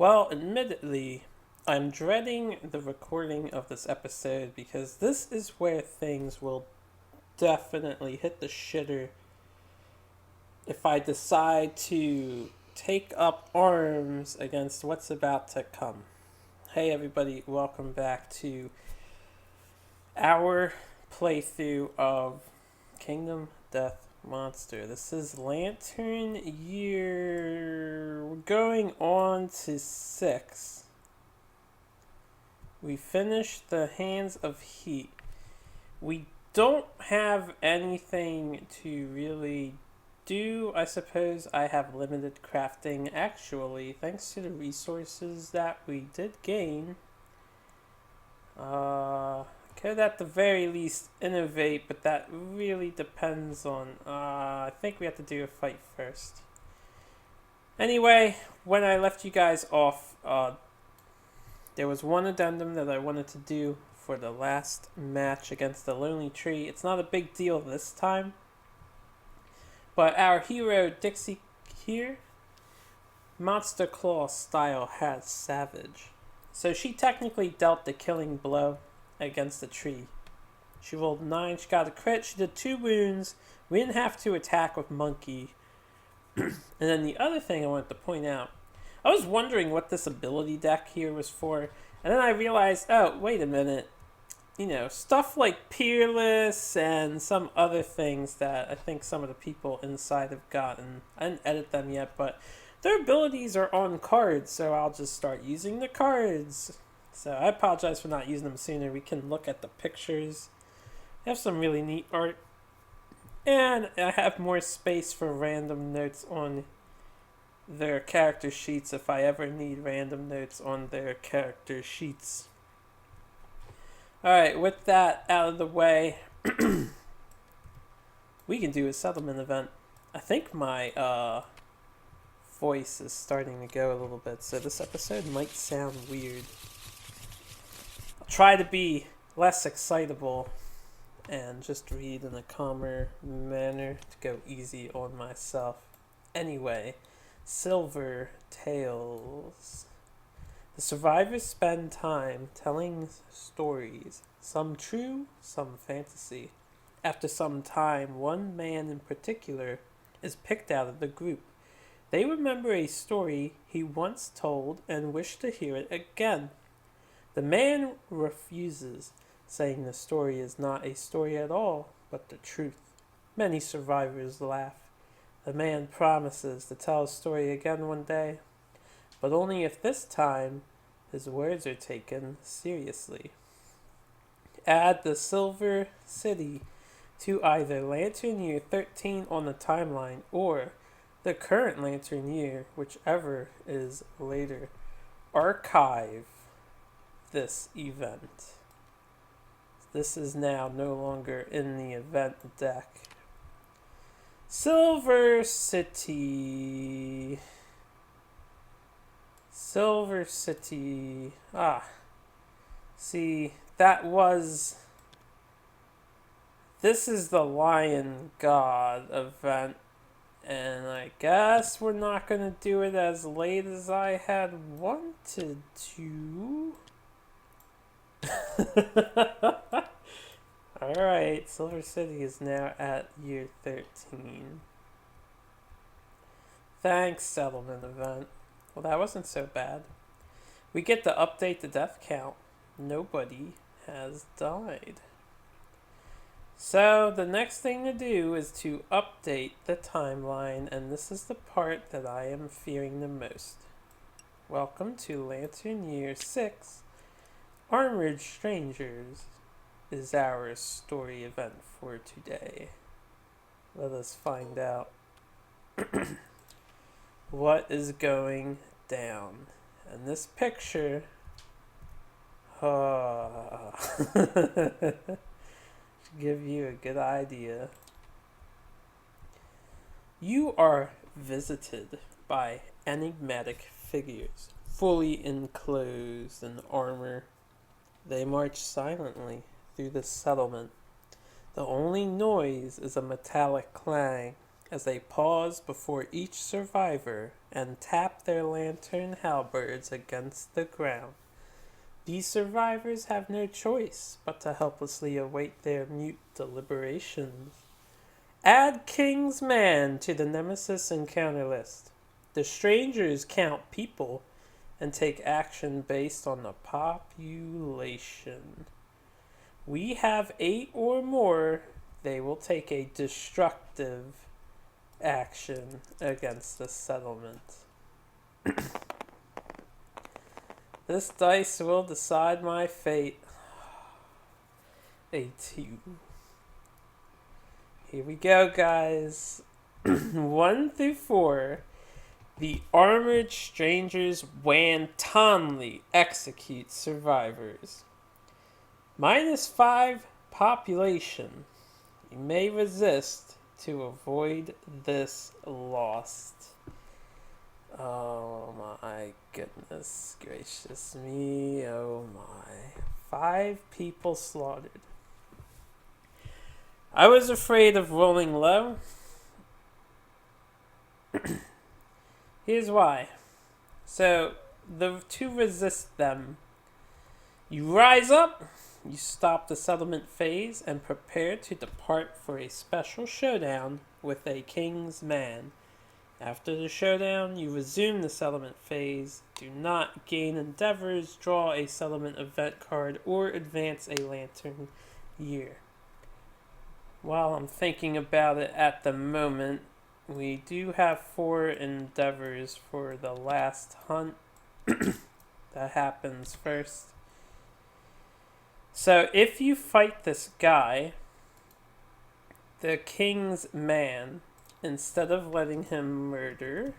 Well, admittedly, I'm dreading the recording of this episode because this is where things will definitely hit the shitter if I decide to take up arms against what's about to come. Hey, everybody, welcome back to our playthrough of Kingdom Death Monster. This is Lantern Year. We're going on to 6. We finished the Hands of Heat. We don't have anything to really do. I suppose I have limited crafting. Actually, thanks to the resources that we did gain, could at the very least innovate, but that really depends on, I think we have to do a fight first. Anyway, when I left you guys off, there was one addendum that I wanted to do for the last match against the Lonely Tree. It's not a big deal this time, but our hero Dixie here, Monster Claw style, has Savage. So she technically dealt the killing blow against the tree. She rolled 9, she got a crit, she did 2 wounds. We didn't have to attack with Monkey. And then the other thing I wanted to point out, I was wondering what this ability deck here was for, and then I realized, oh, wait a minute. You know, stuff like Peerless and some other things that I think some of the people inside have gotten. I didn't edit them yet, but their abilities are on cards, so I'll just start using the cards. So I apologize for not using them sooner. We can look at the pictures. They have some really neat art. And I have more space for random notes on their character sheets if I ever need random notes on their character sheets. Alright, with that out of the way, we can do a settlement event. I think my voice is starting to go a little bit, so this episode might sound weird. I'll try to be less excitable and just read in a calmer manner to go easy on myself. Anyway, Silver Tales. The survivors spend time telling stories, some true, some fantasy. After some time, one man in particular is picked out of the group. They remember a story he once told and wish to hear it again. The man refuses, saying the story is not a story at all, but the truth. Many survivors laugh. The man promises to tell his story again one day, but only if this time his words are taken seriously. Add the Silver City to either Lantern Year 13 on the timeline or the current Lantern Year, whichever is later. Archive this event. This is now no longer in the event deck. Silver City. Silver City. See, that was... This is the Lion God event. And I guess we're not going to do it as late as I had wanted to. Alright, Silver City is now at year 13. Thanks, settlement event. Well, that wasn't so bad. We get to update the death count. Nobody has died. So, the next thing to do is to update the timeline, and this is the part that I am fearing the most. Welcome to Lantern Year 6. Armored Strangers is our story event for today. Let us find out what is going down. And this picture should give you a good idea. You are visited by enigmatic figures, fully enclosed in armor. They march silently through the settlement. The only noise is a metallic clang as they pause before each survivor and tap their lantern halberds against the ground. These survivors have no choice but to helplessly await their mute deliberations. Add King's Man to the Nemesis encounter list. The strangers count people and take action based on the population. We have 8 or more, they will take a destructive action against the settlement. This dice will decide my fate. A 2. Here we go, guys. 1 through 4. The armored strangers wantonly execute survivors. -5 population. You may resist to avoid this loss. Oh my goodness gracious me, oh my. 5 people slaughtered. I was afraid of rolling low. Here's why. So, to resist them, you rise up, you stop the settlement phase, and prepare to depart for a special showdown with a King's Man. After the showdown, you resume the settlement phase. Do not gain endeavors, draw a settlement event card, or advance a lantern year. While I'm thinking about it at the moment, we do have 4 endeavors for the last hunt. That happens first. So if you fight this guy, the King's Man, instead of letting him murder,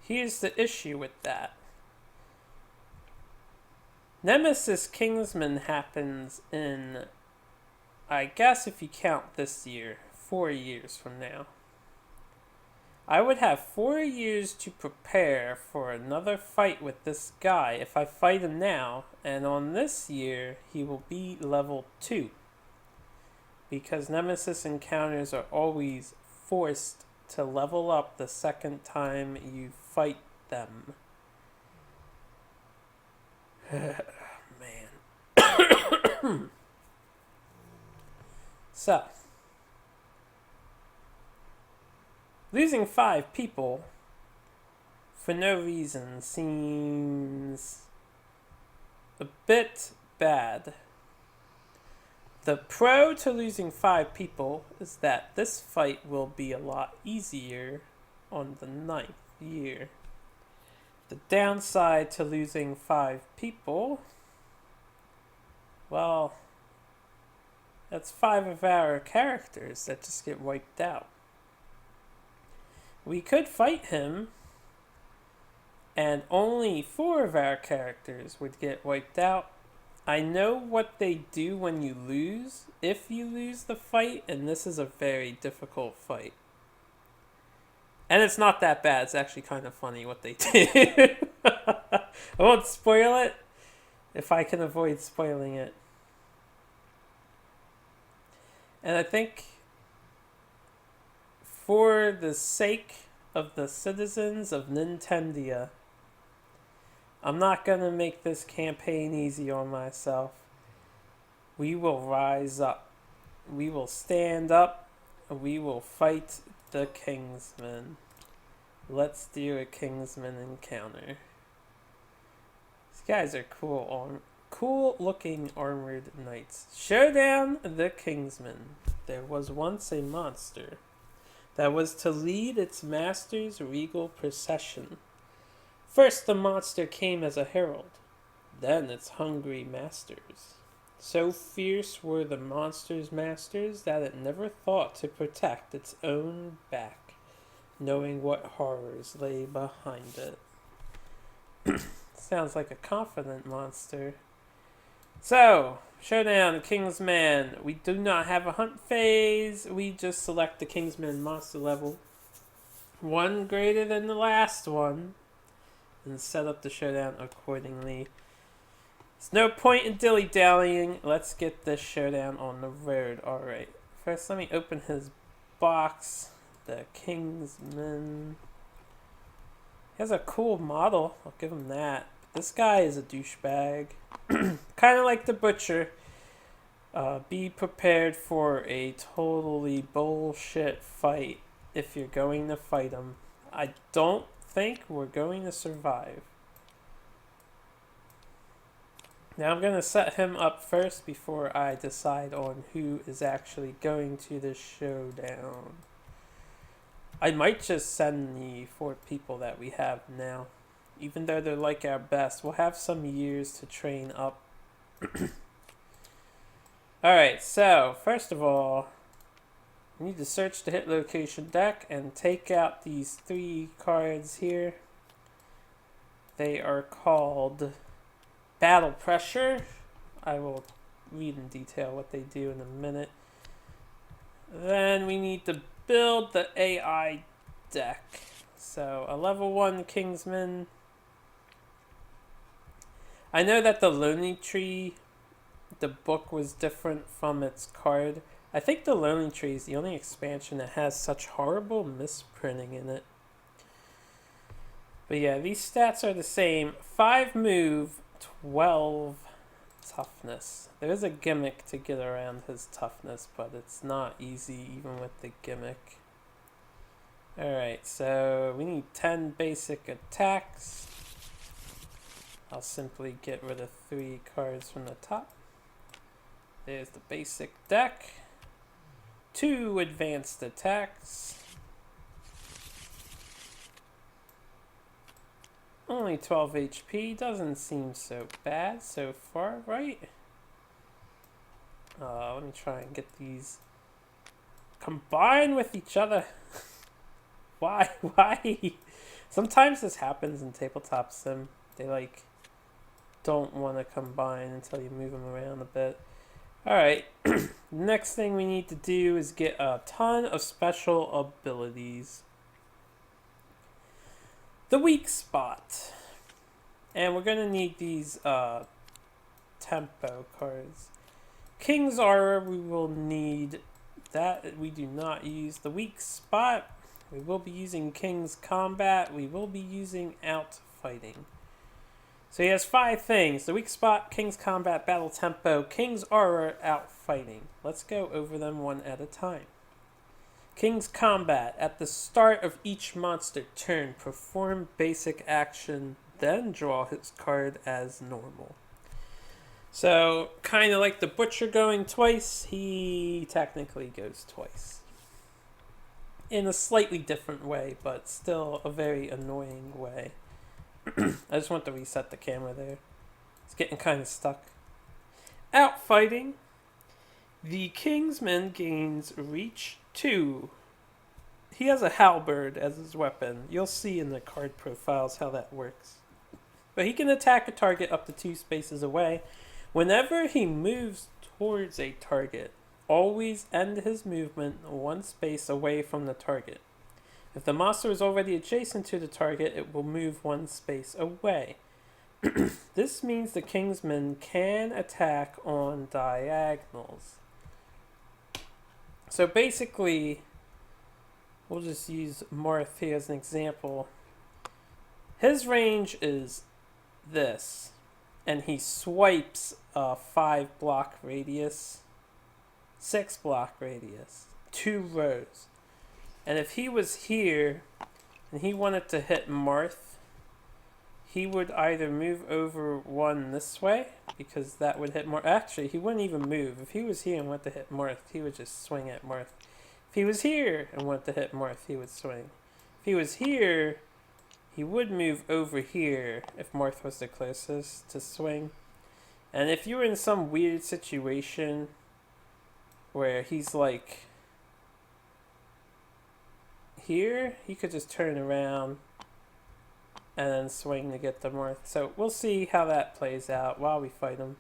here's the issue with that. Nemesis Kingsman happens in, I guess if you count this year, 4 years from now. I would have 4 years to prepare for another fight with this guy if I fight him now, and on this year he will be level 2. Because Nemesis encounters are always forced to level up the second time you fight them. Man. So, losing 5 people for no reason seems a bit bad. The pro to losing 5 people is that this fight will be a lot easier on the 9th year. The downside to losing 5 people, well, that's 5 of our characters that just get wiped out. We could fight him, and only 4 of our characters would get wiped out. I know what they do when you lose, if you lose the fight, and this is a very difficult fight. And it's not that bad, it's actually kind of funny what they do. I won't spoil it, if I can avoid spoiling it. And I think, for the sake of the citizens of Nintendia, I'm not going to make this campaign easy on myself. We will rise up. We will stand up. We will fight the Kingsman. Let's do a Kingsman encounter. These guys are cool looking armored knights. Showdown the Kingsman. There was once a monster that was to lead its master's regal procession. First the monster came as a herald, then its hungry masters. So fierce were the monster's masters that it never thought to protect its own back, knowing what horrors lay behind it. Sounds like a confident monster. So, Showdown, Kingsman. We do not have a hunt phase. We just select the Kingsman monster level, 1 greater than the last one, and set up the showdown accordingly. There's no point in dilly-dallying. Let's get this showdown on the road. Alright, first let me open his box. The Kingsman. He has a cool model. I'll give him that. But this guy is a douchebag. Kind of like the Butcher. Be prepared for a totally bullshit fight if you're going to fight him. I don't think we're going to survive. Now I'm going to set him up first before I decide on who is actually going to the showdown. I might just send the 4 people that we have now. Even though they're like our best, we'll have some years to train up. Alright, so first of all, we need to search the hit location deck and take out these 3 cards here. They are called Battle Pressure. I will read in detail what they do in a minute. Then we need to build the AI deck. So a level 1 Kingsman. I know that the Lonely Tree, the book was different from its card. I think the Lonely Tree is the only expansion that has such horrible misprinting in it. But yeah, these stats are the same. 5 move, 12 toughness. There is a gimmick to get around his toughness, but it's not easy even with the gimmick. Alright, so we need 10 basic attacks. I'll simply get rid of 3 cards from the top. There's the basic deck. 2 advanced attacks. Only 12 HP. Doesn't seem so bad so far, right? Let me try and get these combined with each other. Why? Why? Sometimes this happens in Tabletop Sim. They don't want to combine until you move them around a bit. Alright, next thing we need to do is get a ton of special abilities. The weak spot. And we're going to need these tempo cards. King's Aura, we will need that. We do not use the weak spot. We will be using King's Combat. We will be using Outfighting. So he has 5 things. The weak spot, King's Combat, Battle Tempo, King's Aura, Outfighting. Let's go over them one at a time. King's Combat. At the start of each monster turn, perform basic action, then draw his card as normal. So, kind of like the Butcher going twice, he technically goes twice. In a slightly different way, but still a very annoying way. I just want to reset the camera there. It's getting kind of stuck. Outfighting. The Kingsman gains Reach 2. He has a halberd as his weapon. You'll see in the card profiles how that works. But he can attack a target up to 2 spaces away. Whenever he moves towards a target, always end his movement 1 space away from the target. If the monster is already adjacent to the target, it will move 1 space away. This means the Kingsman can attack on diagonals. So basically, we'll just use Marth here as an example. His range is this, and he swipes a 5 block radius, 6 block radius, 2 rows. And if he was here and he wanted to hit Marth, he would either move over 1 this way, because that would hit Marth. Actually, he wouldn't even move. If he was here and wanted to hit Marth, he would just swing at Marth. If he was here and wanted to hit Marth, he would swing. If he was here, he would move over here if Marth was the closest to swing. And if you were in some weird situation where he's like here, he could just turn around and then swing to get the Marth. So we'll see how that plays out while we fight him.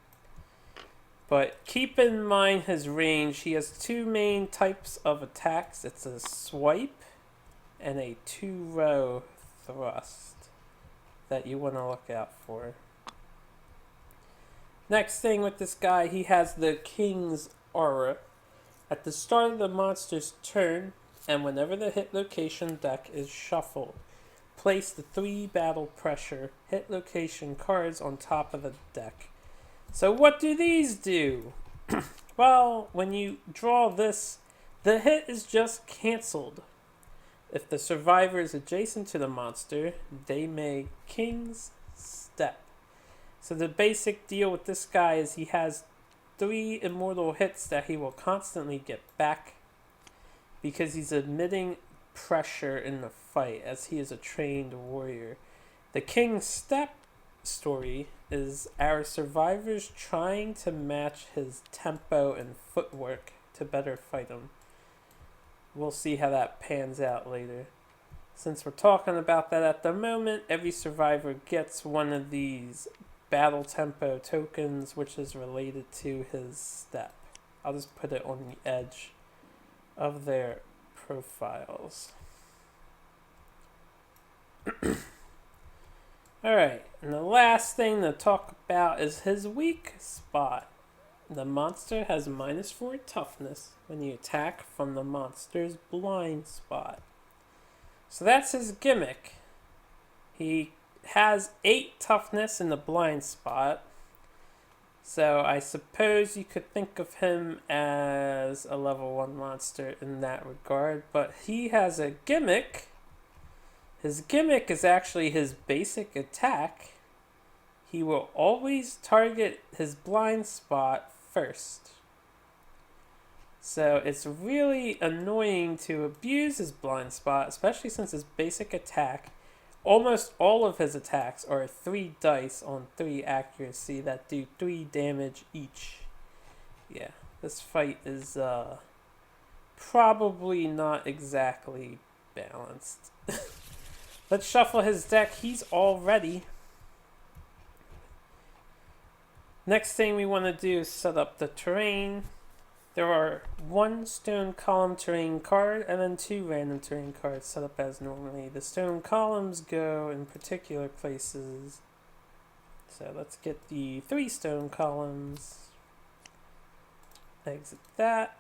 But keep in mind his range. He has 2 main types of attacks. It's a swipe and a 2-row thrust that you want to look out for. Next thing with this guy, he has the King's Aura. At the start of the monster's turn, and whenever the hit location deck is shuffled, place the 3 battle pressure hit location cards on top of the deck. So what do these do? Well, when you draw this, the hit is just cancelled. If the survivor is adjacent to the monster, they may King's Step. So the basic deal with this guy is he has 3 immortal hits that he will constantly get back because he's emitting pressure in the fight as he is a trained warrior. The King's Step story is our survivors trying to match his tempo and footwork to better fight him. We'll see how that pans out later. Since we're talking about that at the moment, every survivor gets one of these battle tempo tokens, which is related to his step. I'll just put it on the edge of their profiles. Alright, and the last thing to talk about is his weak spot. The monster has -4 toughness when you attack from the monster's blind spot. So that's his gimmick. He has 8 toughness in the blind spot. So I suppose you could think of him as a level 1 monster in that regard. But he has a gimmick. His gimmick is actually his basic attack. He will always target his blind spot first. So it's really annoying to abuse his blind spot, especially since his basic attack, almost all of his attacks are 3 dice on 3 accuracy that do 3 damage each. Yeah, this fight is probably not exactly balanced. Let's shuffle his deck. He's all ready. Next thing we want to do is set up the terrain. There are 1 stone column terrain card and then 2 random terrain cards set up as normally. The stone columns go in particular places. So let's get the 3 stone columns. Exit that.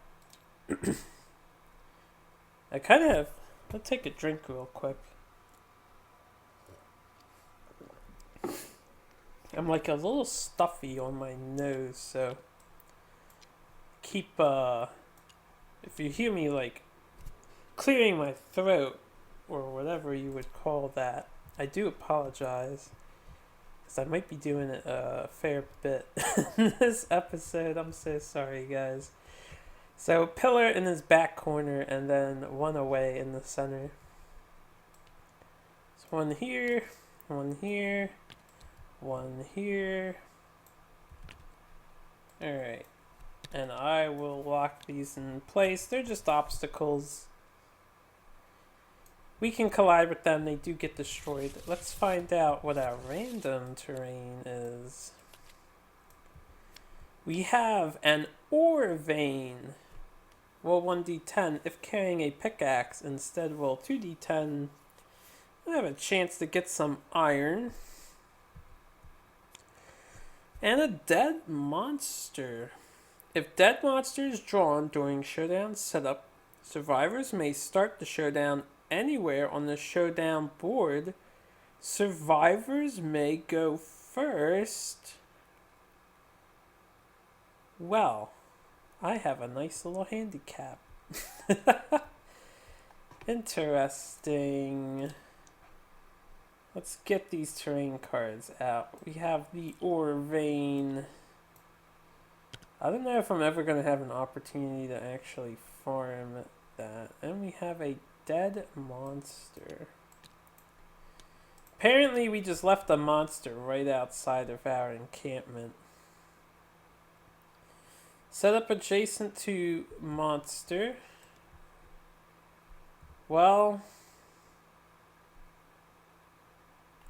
I'll take a drink real quick. I'm like a little stuffy on my nose, so keep, if you hear me like clearing my throat or whatever you would call that, I do apologize, because I might be doing it a fair bit in this episode. I'm so sorry, guys. So pillar in his back corner and then 1 away in the center. So 1 here, 1 here, 1 here. Alright. And I will lock these in place. They're just obstacles. We can collide with them. They do get destroyed. Let's find out what our random terrain is. We have an ore vein. Roll 1d10 if carrying a pickaxe. Instead, roll 2d10. I have a chance to get some iron. And a dead monster. If dead monster is drawn during Showdown setup, survivors may start the Showdown anywhere on the Showdown board. Survivors may go first. Well, I have a nice little handicap. Interesting. Let's get these terrain cards out. We have the ore vein. I don't know if I'm ever going to have an opportunity to actually farm that. And we have a dead monster. Apparently we just left a monster right outside of our encampment. Set up adjacent to monster. Well,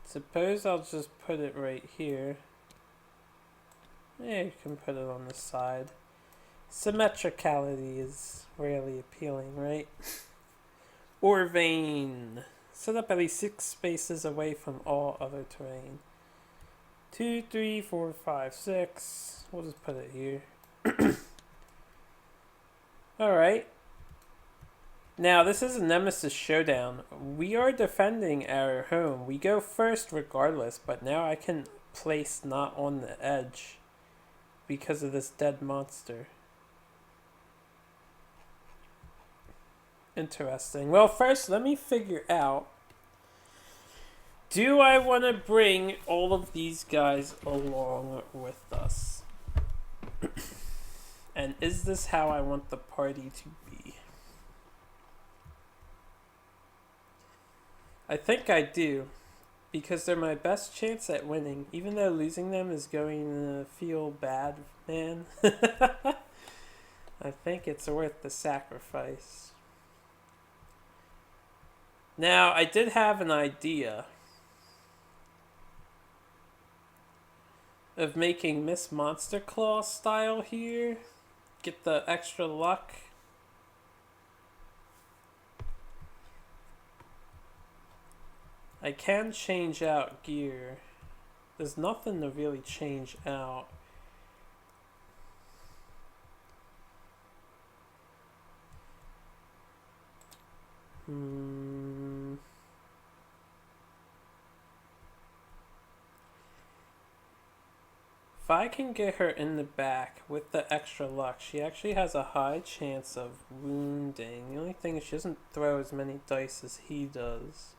suppose I'll just put it right here. Yeah, you can put it on the side. Symmetricality is rarely appealing, right? Ore vein. Set up at least 6 spaces away from all other terrain. 2, 3, 4, 5, 6. We'll just put it here. Alright. Now, this is a Nemesis Showdown. We are defending our home. We go first regardless, but now I can place not on the edge because of this dead monster. Interesting. Well, first, let me figure out, do I want to bring all of these guys along with us? And is this how I want the party to be? I think I do, because they're my best chance at winning, even though losing them is going to feel bad, man. I think it's worth the sacrifice. Now, I did have an idea of making Miss Monster Claw style here. Get the extra luck. I can change out gear. There's nothing to really change out. If I can get her in the back with the extra luck, she actually has a high chance of wounding. The only thing is she doesn't throw as many dice as he does.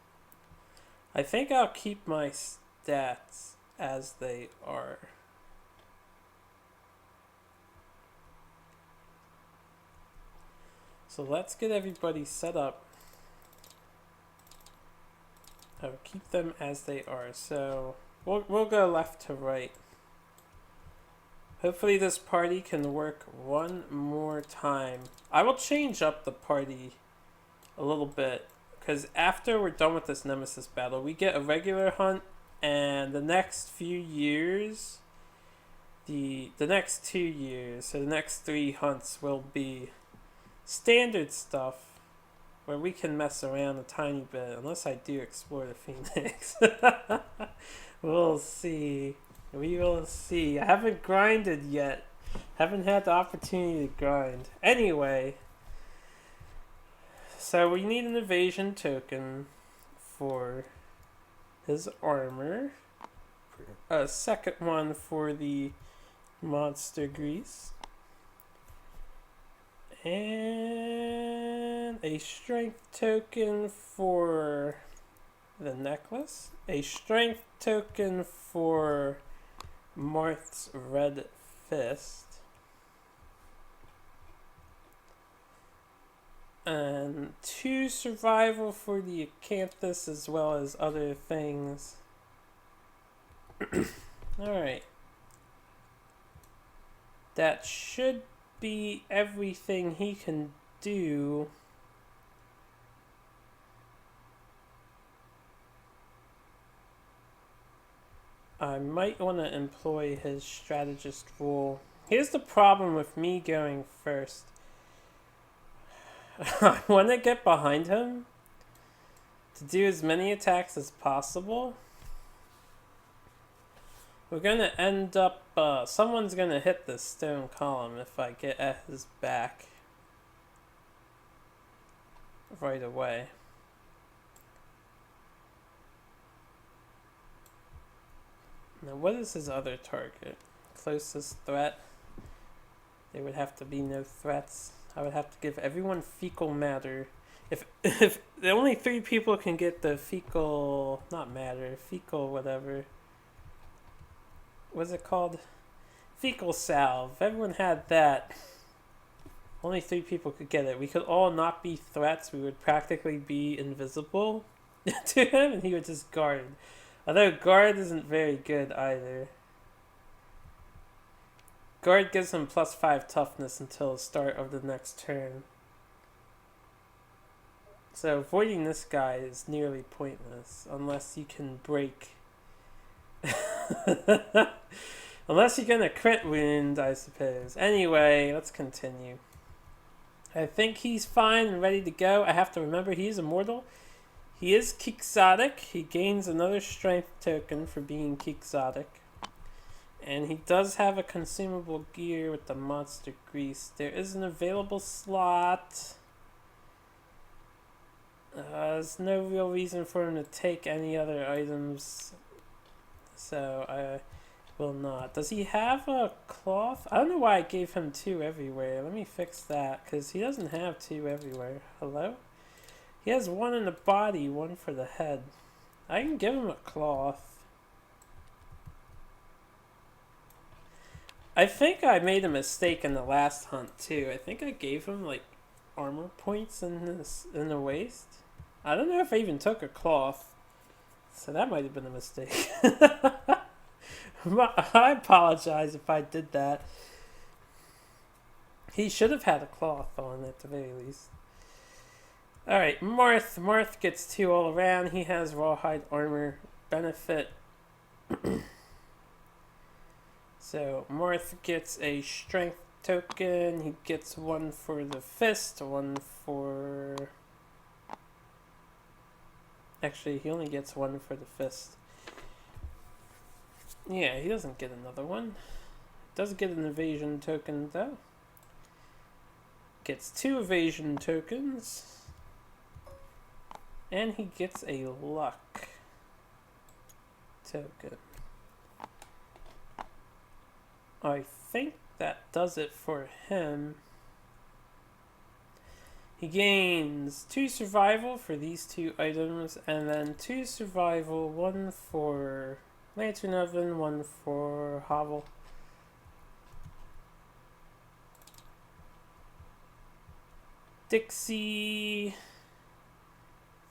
I think I'll keep my stats as they are. So let's get everybody set up. I'll keep them as they are. So we'll go left to right. Hopefully this party can work one more time. I will change up the party a little bit, because after we're done with this Nemesis battle, we get a regular hunt, and the next few years, the next 2 years, so the next 3 hunts will be standard stuff, where we can mess around a tiny bit, unless I do explore the Phoenix. We'll see. We will see. I haven't grinded yet. Haven't had the opportunity to grind. Anyway, so we need an evasion token for his armor. A second one for the monster grease. And a strength token for the necklace. A strength token for Marth's red fist. And 2 survival for the acanthus as well as other things. Alright. That should be everything he can do. I might want to employ his strategist rule. Here's the problem with me going first. I want to get behind him to do as many attacks as possible. We're going to end up... someone's going to hit this stone column if I get at his back right away. Now, what is his other target? Closest threat? There would have to be no threats. I would have to give everyone fecal matter. If the only 3 people can get the fecal... not matter, fecal whatever. What's it called? Fecal salve. If everyone had that, only 3 people could get it. We could all not be threats. We would practically be invisible to him, and he would just guard. Although guard isn't very good either. Guard gives him +5 toughness until the start of the next turn. So avoiding this guy is nearly pointless unless you can break. Unless you're gonna crit wound, I suppose. Anyway, let's continue. I think he's fine and ready to go. I have to remember he's immortal. He is quixotic. He gains another strength token for being quixotic. And he does have a consumable gear with the monster grease. There is an available slot. There's no real reason for him to take any other items, so I will not. Does he have a cloth? I don't know why I gave him 2 everywhere. Let me fix that, because he doesn't have 2 everywhere. Hello? He has 1 in the body, 1 for the head. I can give him a cloth. I think I made a mistake in the last hunt too. I think I gave him like armor points in the waist. I don't know if I even took a cloth, so that might have been a mistake. I apologize if I did that. He should have had a cloth on at the very least. Alright, Marth. Marth gets 2 all around. He has rawhide armor benefit. So Marth gets a strength token. He gets 1 for the fist, 1 for... Actually, he only gets 1 for the fist. Yeah, he doesn't get another one. Does get an evasion token though. Gets 2 evasion tokens. And he gets a luck token. I think that does it for him. He gains 2 survival for these 2 items, and then 2 survival, 1 for Lantern Oven, 1 for Hovel. Dixie,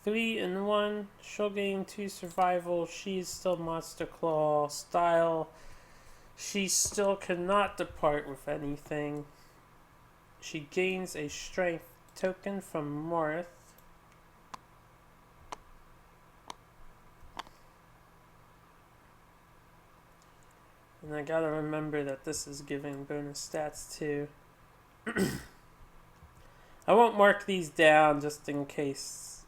3 and 1. She'll gain 2 survival. She's still Monster Claw style. She still cannot depart with anything. She gains a strength token from Marth. And I gotta remember that this is giving bonus stats too. I won't mark these down just in case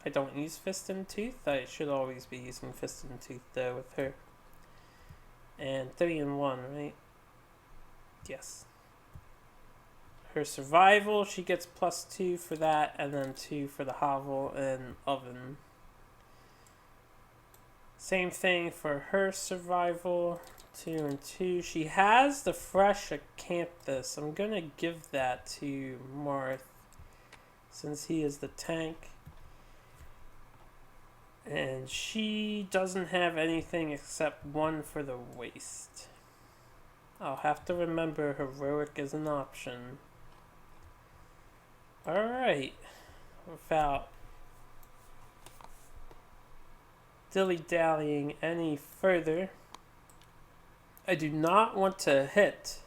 I don't use Fist and Tooth. I should always be using Fist and Tooth though with her. And 3 and 1, right? Yes. Her survival, she gets +2 for that, and then 2 for the Hovel and Oven. Same thing for her survival, 2 and 2. She has the fresh acanthus. I'm gonna give that to Marth since he is the tank. And she doesn't have anything except 1 for the waist. I'll have to remember heroic is an option. Alright. Without dilly-dallying any further, I do not want to hit.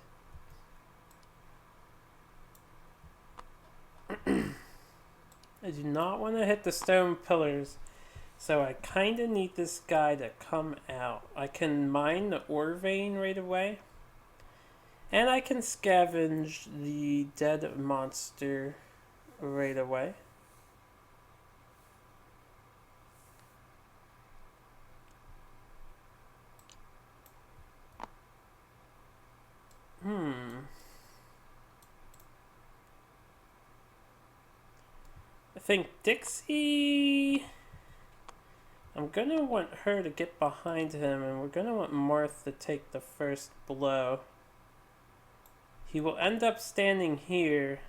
I do not want to hit the stone pillars. So I kind of need this guy to come out. I can mine the ore vein right away. And I can scavenge the dead monster right away. I think Dixie... I'm gonna want her to get behind him, and we're gonna want Marth to take the first blow. He will end up standing here.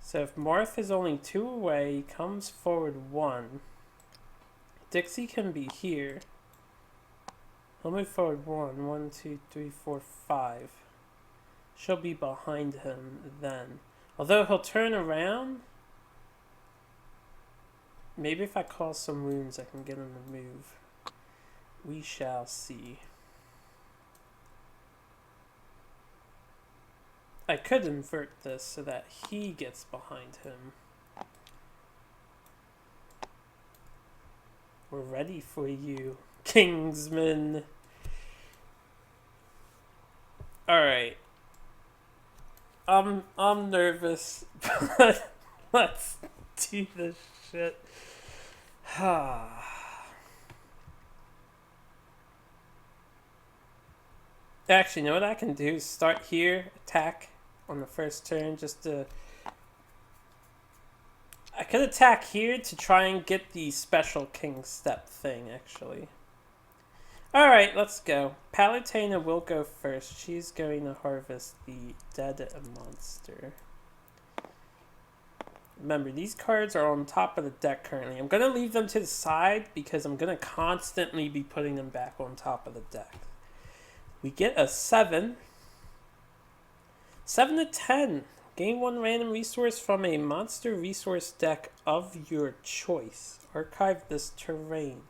So if Marth is only 2 away, he comes forward 1. Dixie can be here. He'll move forward 1, 1, 2, 3, 4, 5. She'll be behind him then. Although he'll turn around. Maybe if I cause some wounds, I can get him to move. We shall see. I could invert this so that he gets behind him. We're ready for you, Kingsman. Alright. I'm nervous, but let's do this shit. Actually, you know what I can do is start here, attack on the first turn, just to... I could attack here to try and get the special king step thing, actually. Alright, let's go. Palutena will go first. She's going to harvest the dead monster. Remember, these cards are on top of the deck currently. I'm going to leave them to the side because I'm going to constantly be putting them back on top of the deck. We get a 7. 7 to 10. Gain 1 random resource from a monster resource deck of your choice. Archive this terrain.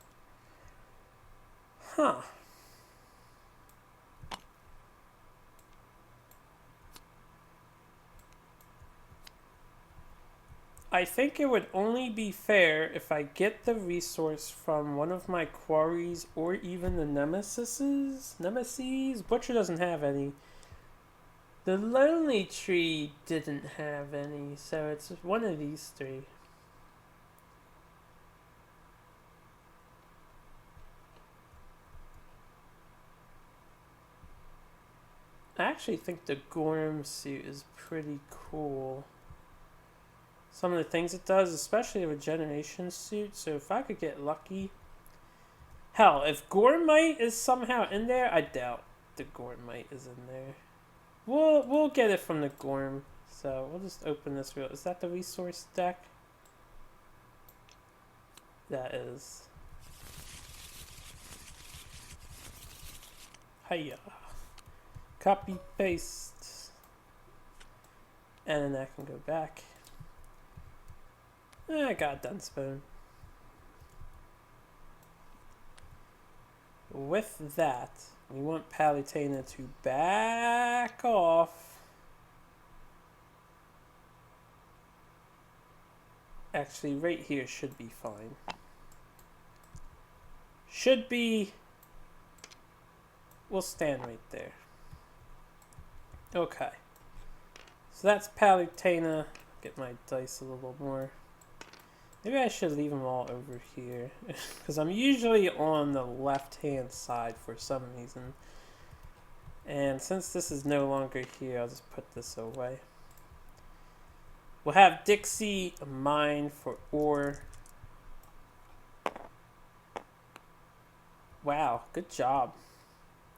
Huh. I think it would only be fair if I get the resource from one of my quarries or even the Nemesis. Butcher doesn't have any. The Lonely Tree didn't have any, so it's one of these three. I actually think the Gorm suit is pretty cool. Some of the things it does, especially a regeneration suit, so if I could get lucky... Hell, if Gormite is somehow in there, I doubt the Gormite is in there. We'll get it from the Gorm, so we'll just open this real... Is that the resource deck? That is. Hiya. Copy, paste. And then that can go back. I got Dunspoon. With that, we want Palutena to back off. Actually, right here should be fine. Should be... We'll stand right there. Okay. So that's Palutena. Get my dice a little more. Maybe I should leave them all over here. Because I'm usually on the left-hand side for some reason. And since this is no longer here, I'll just put this away. We'll have Dixie mine for ore. Wow, good job.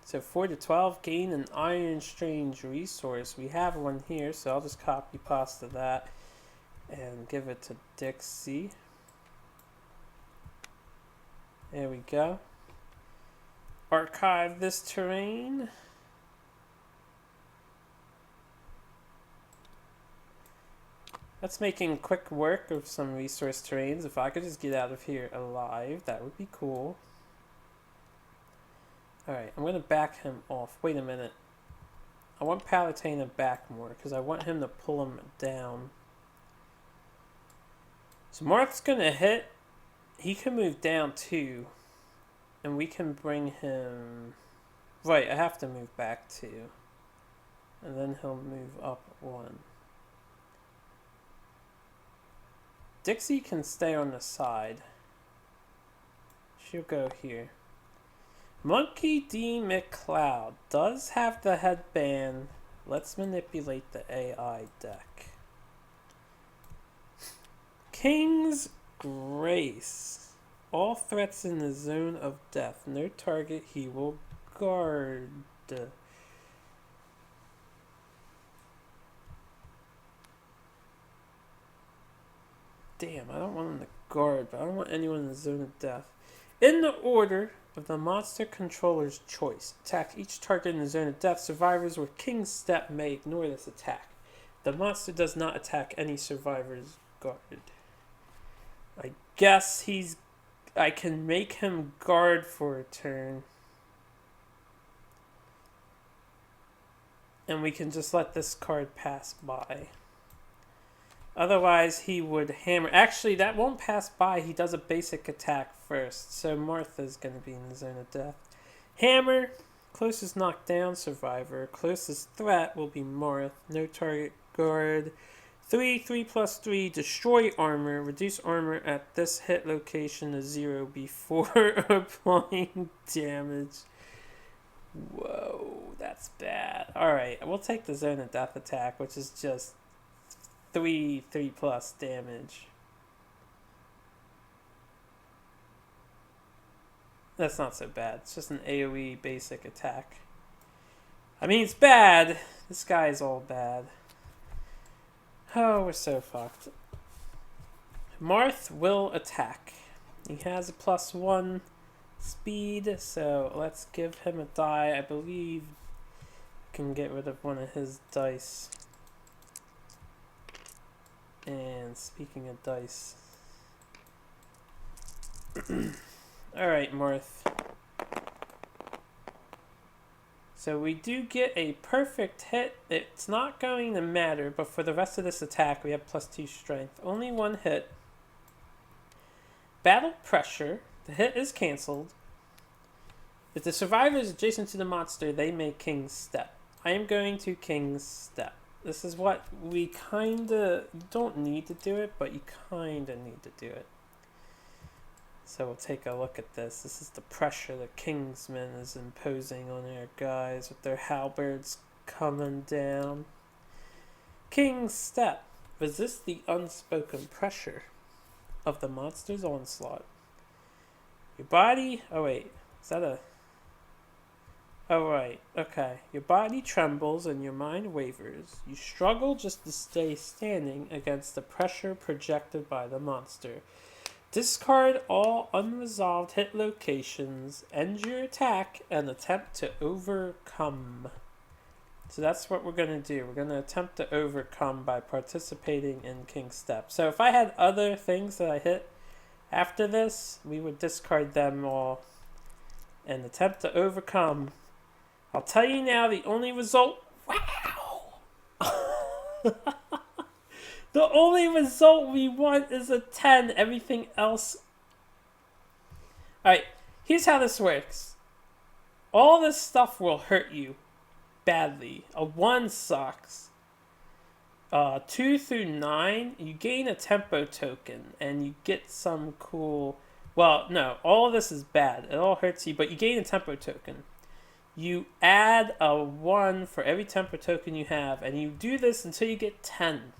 So 4 to 12, gain an Iron Strange resource. We have one here, so I'll just copy pasta that and give it to Dixie. There we go. Archive this terrain. That's making quick work of some resource terrains. If I could just get out of here alive, that would be cool. Alright, I'm going to back him off. Wait a minute. I want Palutena back more, because I want him to pull him down. So Marth's going to hit. He can move down too. And we can bring him... Right, I have to move back too. And then he'll move up 1. Dixie can stay on the side. She'll go here. Monkey D. McCloud does have the headband. Let's manipulate the AI deck. King's Grace. All threats in the zone of death. No target he will guard. Damn, I don't want him to guard, but I don't want anyone in the zone of death. In the order of the monster controller's choice, attack each target in the zone of death. Survivors with King's Step may ignore this attack. The monster does not attack any survivors guarded. I guess I can make him guard for a turn. And we can just let this card pass by. Otherwise, he would hammer. Actually, that won't pass by. He does a basic attack first. So Martha's going to be in the zone of death. Hammer. Closest knockdown survivor. Closest threat will be Marth. No target guard. 3/3+3. Destroy armor. Reduce armor at this hit location to 0 before applying damage. Whoa, that's bad. Alright, we'll take the Zone of Death attack, which is just 3+ damage. That's not so bad. It's just an AoE basic attack. I mean, it's bad. This guy's all bad. Oh, we're so fucked. Marth will attack. He has a +1 speed, so let's give him a die. I believe I can get rid of one of his dice. And speaking of dice. Alright, Marth. So we do get a perfect hit. It's not going to matter, but for the rest of this attack, we have +2 strength. Only one hit. Battle pressure. The hit is cancelled. If the survivor is adjacent to the monster, they make King's Step. I am going to King's Step. This is what we kinda... You don't need to do it, but you kinda need to do it. So we'll take a look at this. This is the pressure that Kingsman is imposing on our guys with their halberds coming down. King's Step. Resist the unspoken pressure of the monster's onslaught. Your body... Oh wait, is that a... Oh right, okay. Your body trembles and your mind wavers. You struggle just to stay standing against the pressure projected by the monster. Discard all unresolved hit locations, end your attack, and attempt to overcome. So that's what we're going to do. We're going to attempt to overcome by participating in King's Step. So if I had other things that I hit after this, we would discard them all and attempt to overcome. I'll tell you now, the only result... Wow! The only result we want is a 10. Everything else... Alright, here's how this works. All this stuff will hurt you badly. A 1 sucks. 2 through 9, you gain a tempo token, and you get some cool... Well, no, all of this is bad. It all hurts you, but you gain a tempo token. You add a 1 for every tempo token you have, and you do this until you get 10.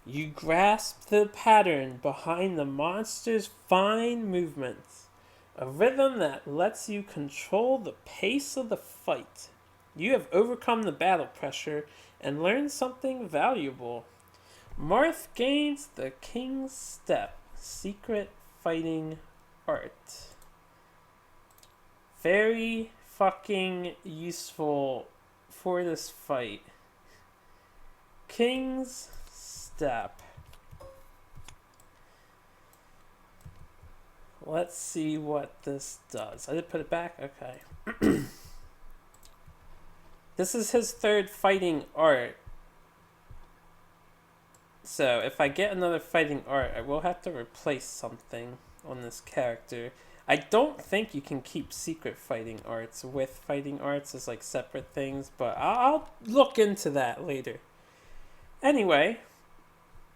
You grasp the pattern behind the monster's fine movements, a rhythm that lets you control the pace of the fight. You have overcome the battle pressure and learned something valuable. Marth gains the King's Step, secret fighting art. Very fucking useful for this fight. King's Step. Let's see what this does. I did put it back? Okay. This is his third fighting art. So if I get another fighting art, I will have to replace something on this character. I don't think you can keep secret fighting arts with fighting arts as like separate things, but I'll look into that later. Anyway,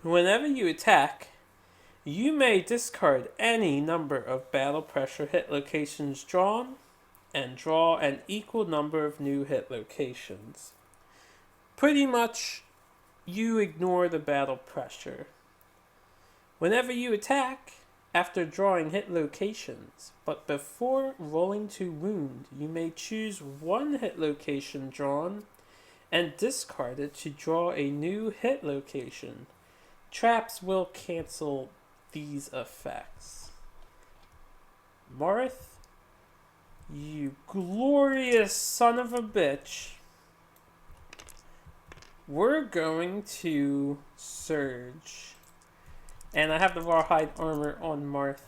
whenever you attack, you may discard any number of battle pressure hit locations drawn and draw an equal number of new hit locations. Pretty much, you ignore the battle pressure. Whenever you attack, after drawing hit locations, but before rolling to wound, you may choose one hit location drawn and discard it to draw a new hit location. Traps will cancel these effects. Marth, you glorious son of a bitch. We're going to surge. And I have the rawhide armor on Marth.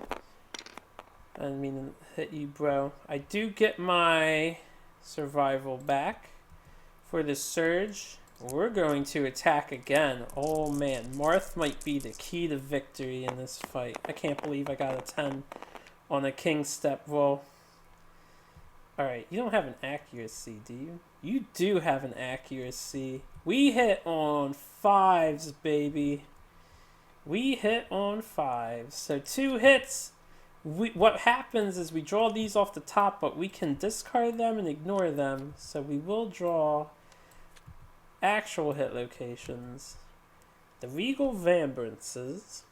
I didn't mean to hit you, bro. I do get my survival back for the surge. We're going to attack again. Oh man, Marth might be the key to victory in this fight. I can't believe I got a 10 on a King's Step roll. Alright, you don't have an accuracy, do you? You do have an accuracy. We hit on 5s, baby. We hit on 5s. So 2 hits what happens is we draw these off the top, but we can discard them and ignore them. So we will draw actual hit locations. The Regal Vambrances.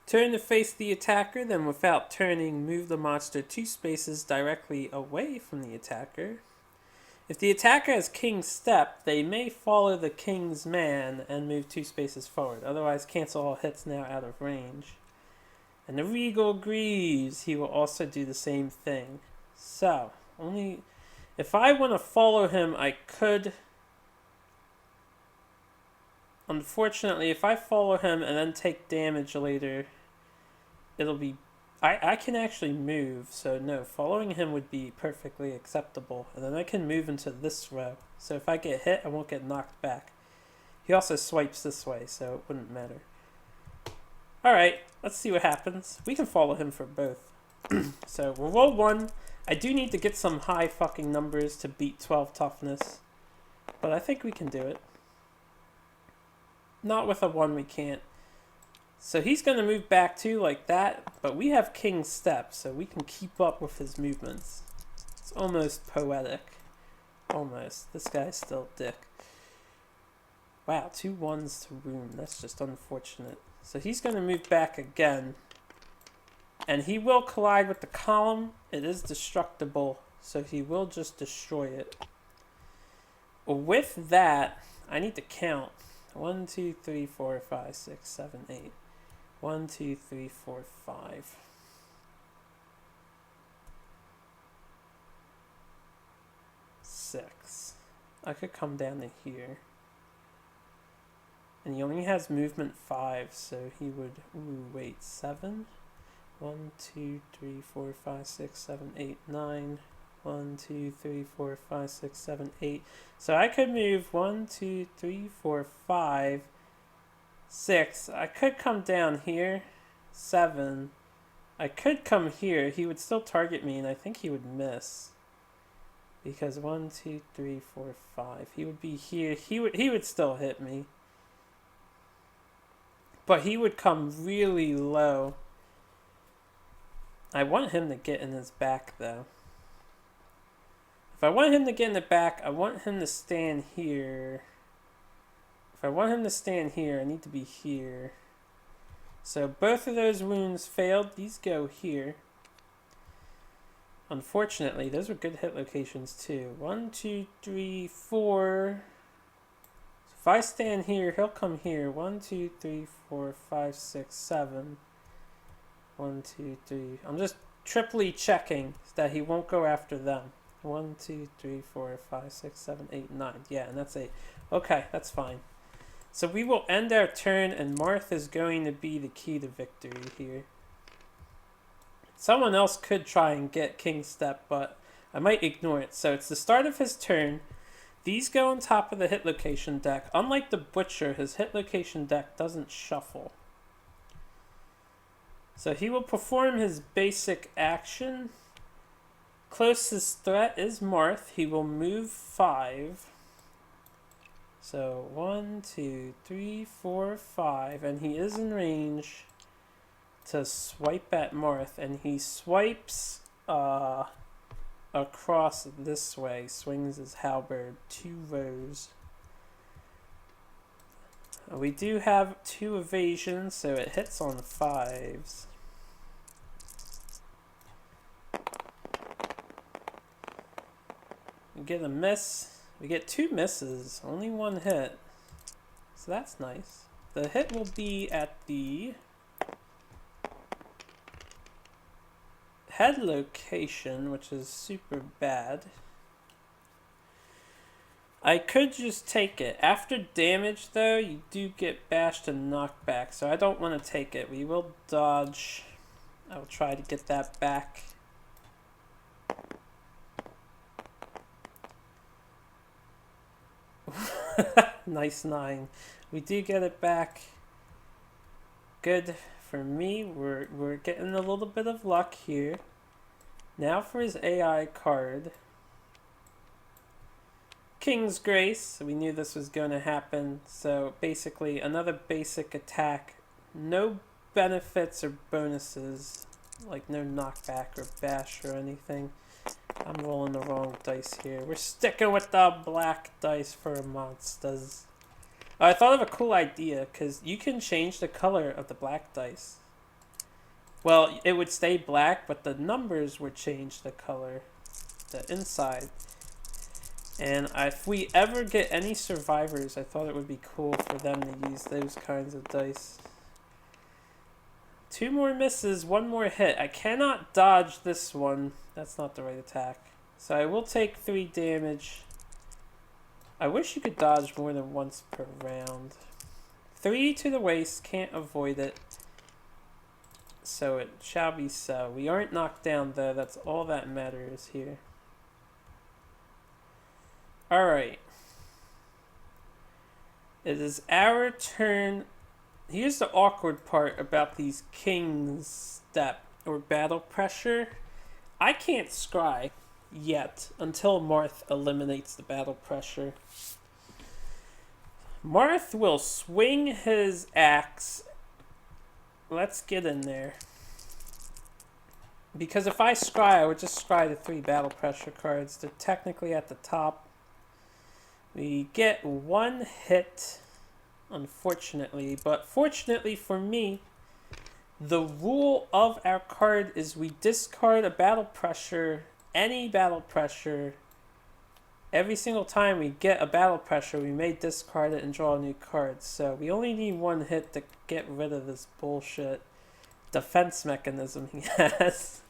Turn to face the attacker, then without turning, move the monster 2 spaces directly away from the attacker. If the attacker has King's Step, they may follow the King's Man and move 2 spaces forward. Otherwise, cancel all hits now out of range. And the Regal Greaves, he will also do the same thing. So, only if I want to follow him, I could. Unfortunately, if I follow him and then take damage later, it'll be... I can actually move, so no, following him would be perfectly acceptable. And then I can move into this row. So if I get hit, I won't get knocked back. He also swipes this way, so it wouldn't matter. Alright, let's see what happens. We can follow him for both. So we'll roll 1. I do need to get some high fucking numbers to beat 12 toughness. But I think we can do it. Not with a 1, we can't. So he's going to move back too, like that, but we have King's Step, so we can keep up with his movements. It's almost poetic. Almost. This guy's still a dick. Wow, 2 1s to wound. That's just unfortunate. So he's going to move back again. And he will collide with the column. It is destructible, so he will just destroy it. With that, I need to count. 1, 2, 3, 4, 5, 6, 7, 8. 1, 2, 3, 4, 5. 6. I could come down to here. And he only has movement 5, so he would... Ooh, wait, 7? 1, 2, 3, 4, 5, 6, 7, 8, 9. 1, 2, 3, 4, 5, 6, 7, 8. So I could move 1, 2, 3, 4, 5, 6. I could come down here. 7. I could come here. He would still target me, and I think he would miss. Because 1, 2, 3, 4, 5. He would be here. He would still hit me. But he would come really low. I want him to get in his back, though. If I want him to get in the back, I want him to stand here. If I want him to stand here, I need to be here. So both of those wounds failed. These go here. Unfortunately, those were good hit locations too. 1, 2, 3, 4. So if I stand here, he'll come here. 1, 2, 3, 4, 5, 6, 7. 1, 2, 3. I'm just triply checking that he won't go after them. 1, 2, 3, 4, 5, 6, 7, 8, 9. Yeah, and that's 8. Okay, that's fine. So we will end our turn, and Marth is going to be the key to victory here. Someone else could try and get King's Step, but I might ignore it. So it's the start of his turn. These go on top of the hit location deck. Unlike the Butcher, his hit location deck doesn't shuffle. So he will perform his basic action. Closest threat is Marth. He will move 5. So 1, 2, 3, 4, 5. And he is in range to swipe at Marth. And he swipes across this way. Swings his halberd 2 rows. We do have 2 evasions, so it hits on 5s. We get a miss. We get 2 misses, only 1 hit. So that's nice. The hit will be at the head location, which is super bad. I could just take it. After damage, though, you do get bashed and knocked back, so I don't want to take it. We will dodge. I will try to get that back. Nice 9. We do get it back. Good for me. We're getting a little bit of luck here. Now for his AI card. King's Grace. We knew this was going to happen. So basically another basic attack. No benefits or bonuses, like no knockback or bash or anything. I'm rolling the wrong dice here. We're sticking with the black dice for monsters. I thought of a cool idea, because you can change the color of the black dice. Well, it would stay black, but the numbers would change the color, the inside. And if we ever get any survivors, I thought it would be cool for them to use those kinds of dice. 2 more misses, 1 more hit. I cannot dodge this one. That's not the right attack. So I will take 3 damage. I wish you could dodge more than once per round. 3 to the waist, can't avoid it. So it shall be so. We aren't knocked down though, that's all that matters here. Alright. It is our turn. Here's the awkward part about these King's Step or battle pressure. I can't scry yet until Marth eliminates the battle pressure. Marth will swing his axe. Let's get in there. Because if I scry, I would just scry the 3 battle pressure cards. They're technically at the top. We get 1 hit, unfortunately, but fortunately for me, the rule of our card is we discard a battle pressure, any battle pressure. Every single time we get a battle pressure, we may discard it and draw a new card. So we only need 1 hit to get rid of this bullshit defense mechanism he has.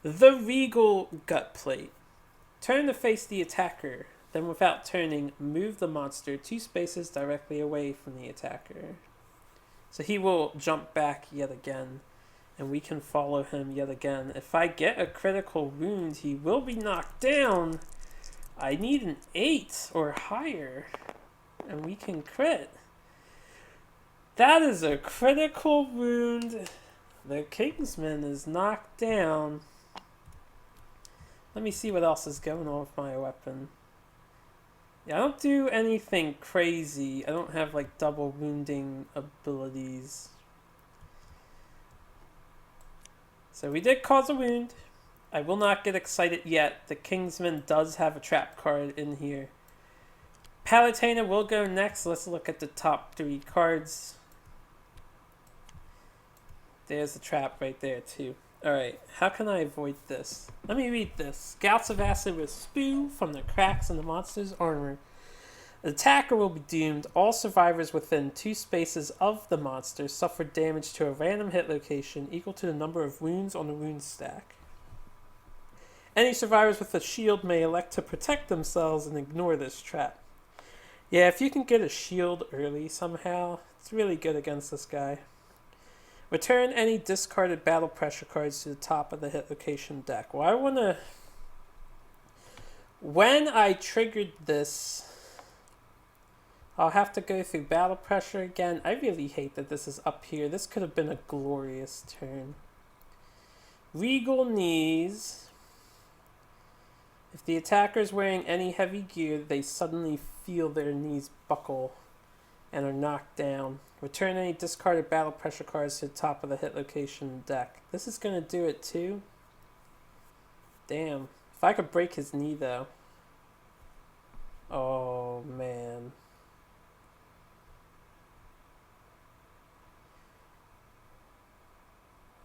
The Regal Gut Plate. Turn to face the attacker. Then without turning, move the monster 2 spaces directly away from the attacker. So he will jump back yet again, and we can follow him yet again. If I get a critical wound, he will be knocked down. I need an 8 or higher, and we can crit. That is a critical wound. The Kingsman is knocked down. Let me see what else is going on with my weapon. Yeah, I don't do anything crazy. I don't have like double wounding abilities. So we did cause a wound. I will not get excited yet. The Kingsman does have a trap card in here. Palutena will go next. Let's look at the top 3 cards. There's the trap right there too. Alright, how can I avoid this? Let me read this. Gouts of acid will spew from the cracks in the monster's armor. The attacker will be doomed. All survivors within 2 spaces of the monster suffer damage to a random hit location equal to the number of wounds on the wound stack. Any survivors with a shield may elect to protect themselves and ignore this trap. Yeah, if you can get a shield early somehow, it's really good against this guy. Return any discarded battle pressure cards to the top of the hit location deck. Well, I want to... When I triggered this, I'll have to go through battle pressure again. I really hate that this is up here. This could have been a glorious turn. Regal Knees. If the attacker is wearing any heavy gear, they suddenly feel their knees buckle and are knocked down. Return any discarded battle pressure cards to the top of the hit location deck. This is going to do it too. Damn. If I could break his knee though. Oh man.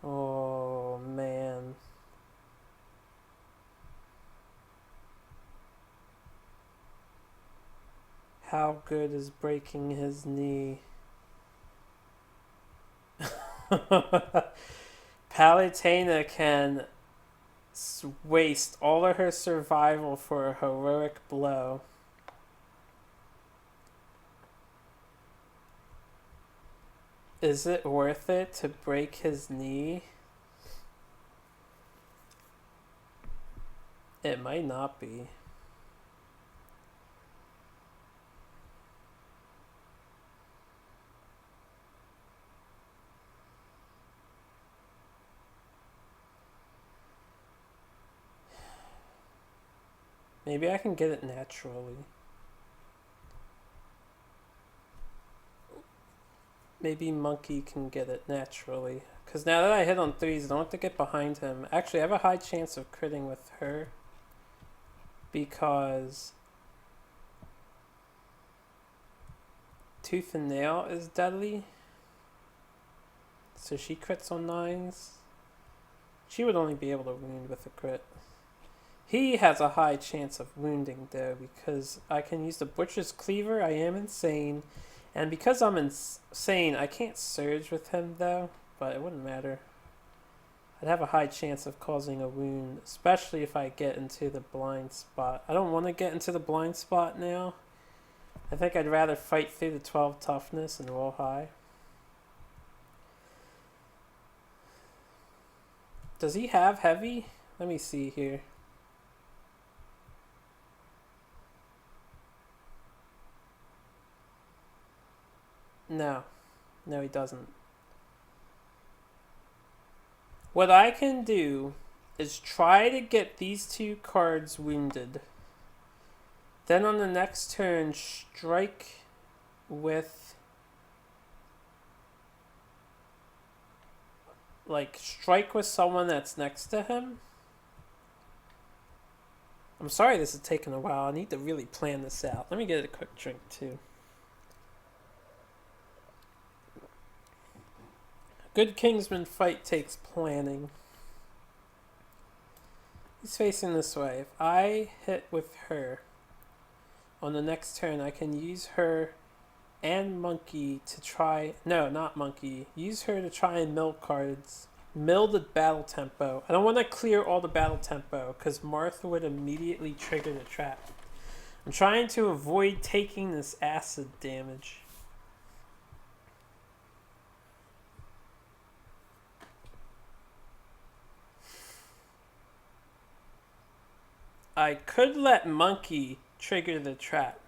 Oh man. How good is breaking his knee? Palutena can waste all of her survival for a heroic blow. Is it worth it to break his knee? It might not be. Maybe I can get it naturally. Maybe Monkey can get it naturally. Because now that I hit on 3s, I don't have to get behind him. Actually, I have a high chance of critting with her. Because Tooth and Nail is deadly. So she crits on 9s. She would only be able to wound with a crit. He has a high chance of wounding though, because I can use the Butcher's Cleaver. I am insane. And because I'm insane, I can't surge with him though, but it wouldn't matter. I'd have a high chance of causing a wound, especially if I get into the blind spot. I don't want to get into the blind spot now. I think I'd rather fight through the 12 toughness and roll high. Does he have heavy? Let me see here. No. No, he doesn't. What I can do is try to get these 2 cards wounded. Then on the next turn, strike with... strike with someone that's next to him. I'm sorry this is taking a while. I need to really plan this out. Let me get a quick drink too. Good Kingsman fight takes planning. He's facing this way. If I hit with her on the next turn, I can use her and Monkey to try... No, not Monkey. Use her to try and mill cards. Mill the battle tempo. I don't want to clear all the battle tempo because Martha would immediately trigger the trap. I'm trying to avoid taking this acid damage. I could let Monkey trigger the trap.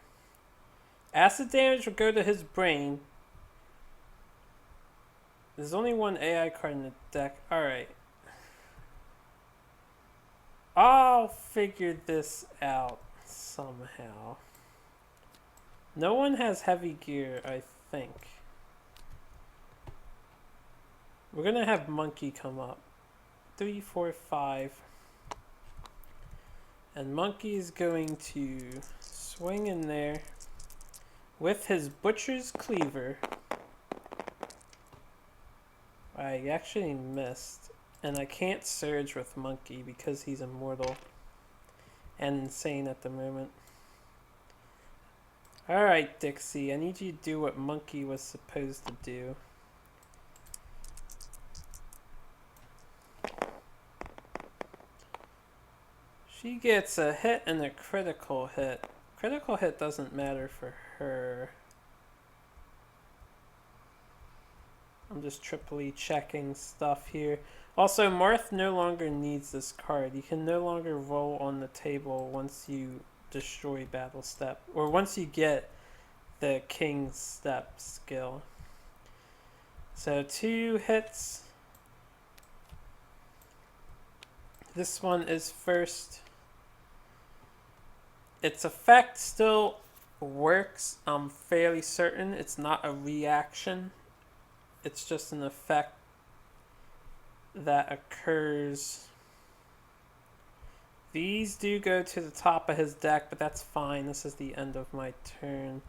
Acid damage will go to his brain. There's only one AI card in the deck. Alright. I'll figure this out somehow. No one has heavy gear, I think. We're gonna have Monkey come up. 3, 4, 5. And Monkey is going to swing in there with his Butcher's Cleaver. I actually missed. And I can't surge with Monkey because he's immortal and insane at the moment. Alright, Dixie, I need you to do what Monkey was supposed to do. She gets a hit and a critical hit. Critical hit doesn't matter for her. I'm just triply checking stuff here. Also, Marth no longer needs this card. You can no longer roll on the table once you destroy Battle Step. Or once you get the King's Step skill. So 2 hits. This one is first. Its effect still works. I'm fairly certain it's not a reaction. It's just an effect that occurs. These do go to the top of his deck, but that's fine. This is the end of my turn.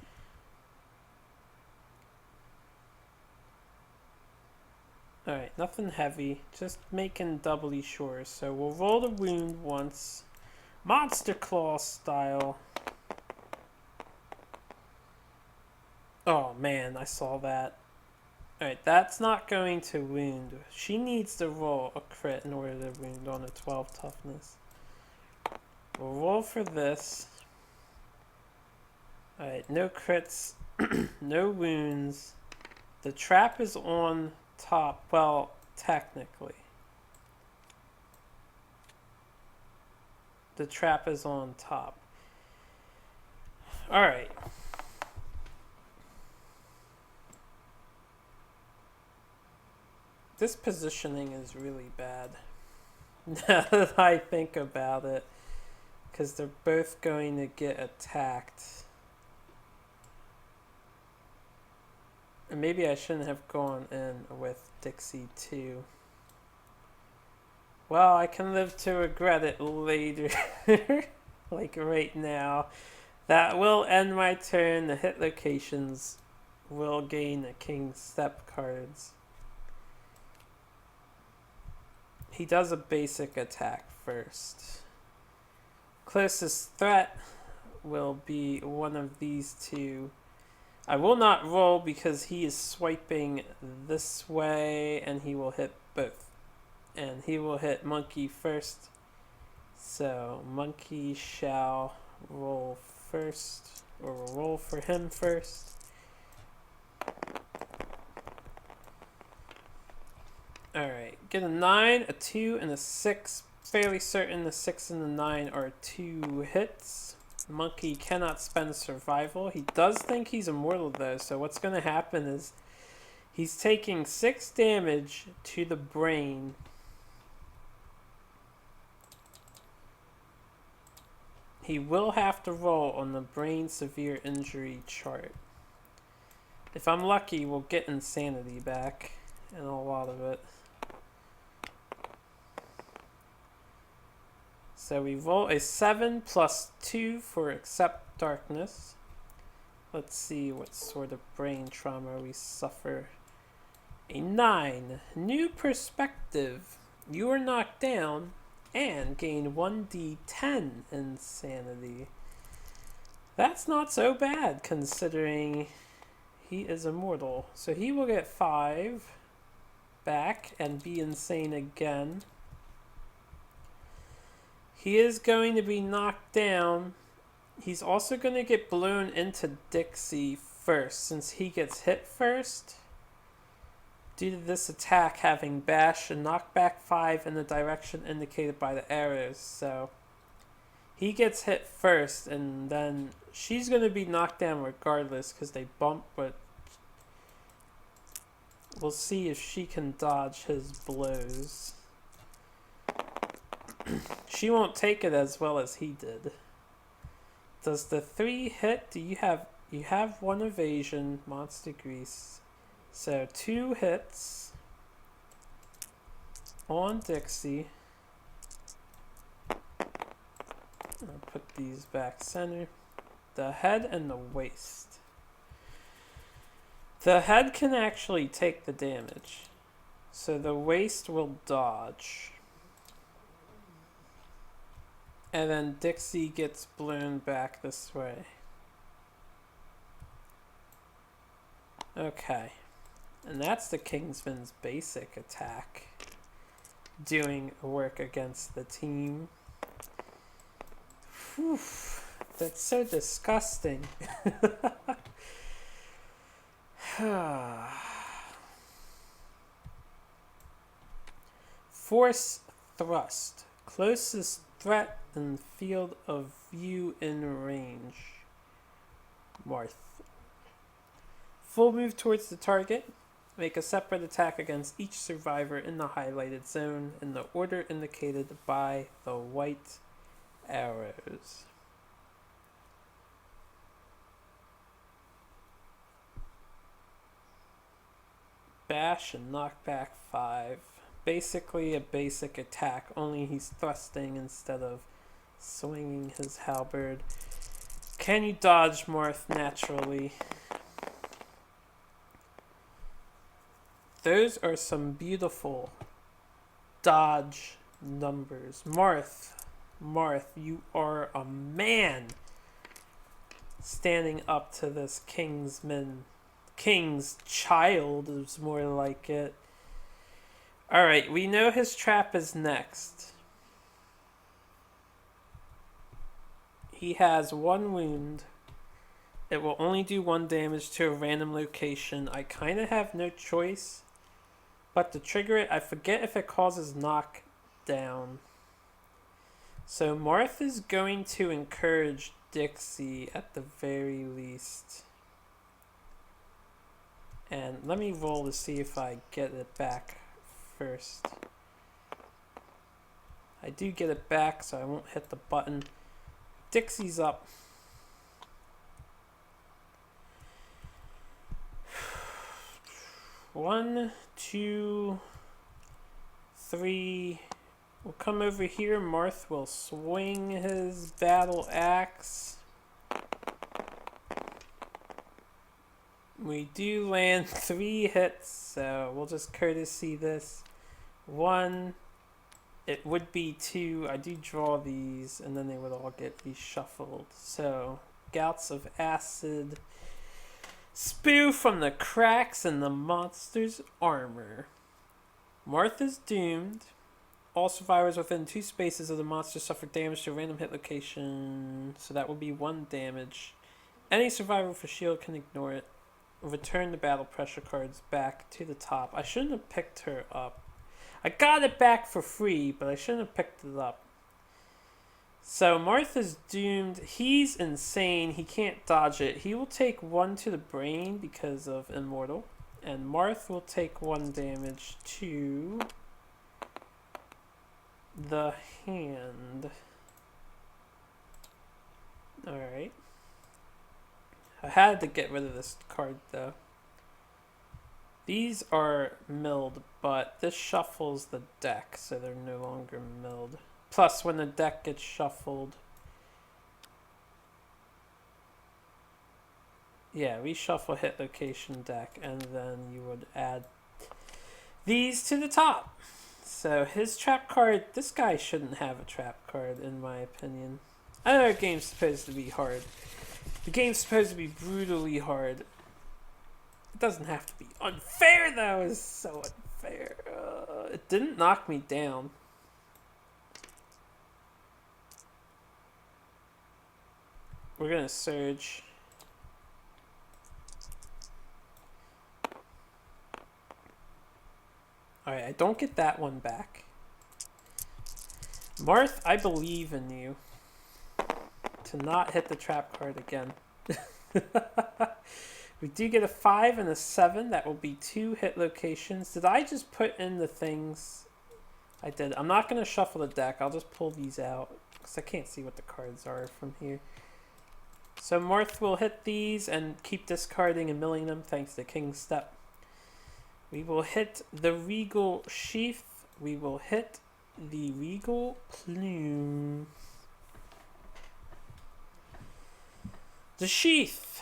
Alright, nothing heavy. Just making doubly sure. So we'll roll the wound once. Monster Claw style. Oh man, I saw that. Alright, that's not going to wound. She needs to roll a crit in order to wound on a 12 toughness. We'll roll for this. Alright, no crits, no wounds. The trap is on top. Well, technically. The trap is on top. Alright. This positioning is really bad. Now that I think about it. Because they're both going to get attacked. And maybe I shouldn't have gone in with Dixie too. Well, I can live to regret it later. Like right now. That will end my turn. The hit locations will gain a King's Step cards. He does a basic attack first. Closest threat will be one of these two. I will not roll because he is swiping this way and he will hit both. And he will hit Monkey first. So Monkey shall roll first, or we'll roll for him first. Alright, get a 9, a 2, and a 6. Fairly certain the 6 and the 9 are 2 hits. Monkey cannot spend survival. He does think he's immortal though, so what's going to happen is he's taking 6 damage to the brain. He will have to roll on the brain severe injury chart. If I'm lucky, we'll get insanity back, and a lot of it. So we roll a 7 plus 2 for accept darkness. Let's see what sort of brain trauma we suffer. A 9. New perspective. You are knocked down and gain 1d10 insanity. That's not so bad considering he is immortal. So he will get 5 back and be insane again. He is going to be knocked down. He's also going to get blown into Dixie first since he gets hit first. Due to this attack having bash and knockback 5 in the direction indicated by the arrows. So he gets hit first and then she's going to be knocked down regardless because they bump, but we'll see if she can dodge his blows. She won't take it as well as he did. Does the 3 hit? Do you have 1 evasion, monster grease. So 2 hits on Dixie. I'll put these back center. The head and the waist. The head can actually take the damage. So the waist will dodge. And then Dixie gets blown back this way. Okay. And that's the Kingsman's basic attack. Doing work against the team. Whew. That's so disgusting. Force thrust. Closest threat and field of view in range. Marth. Full move towards the target. Make a separate attack against each survivor in the highlighted zone in the order indicated by the white arrows. Bash and knockback 5. Basically a basic attack, only he's thrusting instead of swinging his halberd. Can you dodge Marth naturally? Those are some beautiful dodge numbers. Marth, you are a man standing up to this Kingsman. King's child is more like it. Alright, we know his trap is next. He has 1 wound. It will only do 1 damage to a random location. I kind of have no choice but to trigger it. I forget if it causes knockdown. So Marth is going to encourage Dixie at the very least. And let me roll to see if I get it back first. I do get it back, so I won't hit the button. Dixie's up. 1, 2, 3. We'll come over here. Marth will swing his battle axe. We do land 3 hits, so we'll just courtesy this. 1. It would be 2. I do draw these, and then they would all get reshuffled. So, gouts of acid spew from the cracks in the monster's armor. Marth is doomed. All survivors within 2 spaces of the monster suffer damage to a random hit location, so that will be 1 damage. Any survivor with a shield can ignore it. Return the battle pressure cards back to the top. I shouldn't have picked her up. I got it back for free, but I shouldn't have picked it up. So Martha's doomed. He's insane. He can't dodge it. He will take 1 to the brain because of Immortal. And Marth will take 1 damage to the hand. Alright. I had to get rid of this card though. These are milled, but this shuffles the deck, so they're no longer milled. Plus, when the deck gets shuffled... Yeah, reshuffle hit location deck, and then you would add these to the top. So his trap card, this guy shouldn't have a trap card, in my opinion. I know the game's supposed to be hard. The game's supposed to be brutally hard. It doesn't have to be unfair, though. It's so unfair. It didn't knock me down. We're gonna surge. Alright, I don't get that one back. Marth, I believe in you. To not hit the trap card again. We do get a 5 and a 7. That will be 2 hit locations. Did I just put in the things? I did. I'm not going to shuffle the deck. I'll just pull these out. Because I can't see what the cards are from here. So Marth will hit these and keep discarding and milling them thanks to King's Step. We will hit the Regal Sheath. We will hit the Regal Plume. The Sheath.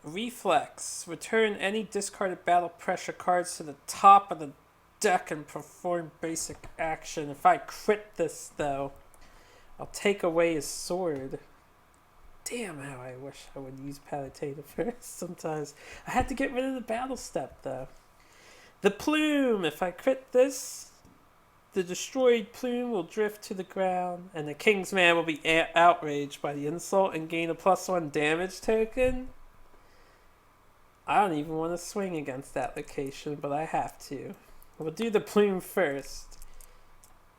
Reflex. Return any discarded battle pressure cards to the top of the deck and perform basic action. If I crit this, though, I'll take away his sword. Damn, how I wish I would use Palutena first sometimes. I had to get rid of the battle step, though. The Plume. If I crit this, the destroyed plume will drift to the ground, and the King's Man will be outraged by the insult and gain a +1 damage token. I don't even want to swing against that location, but I have to. We'll do the plume first.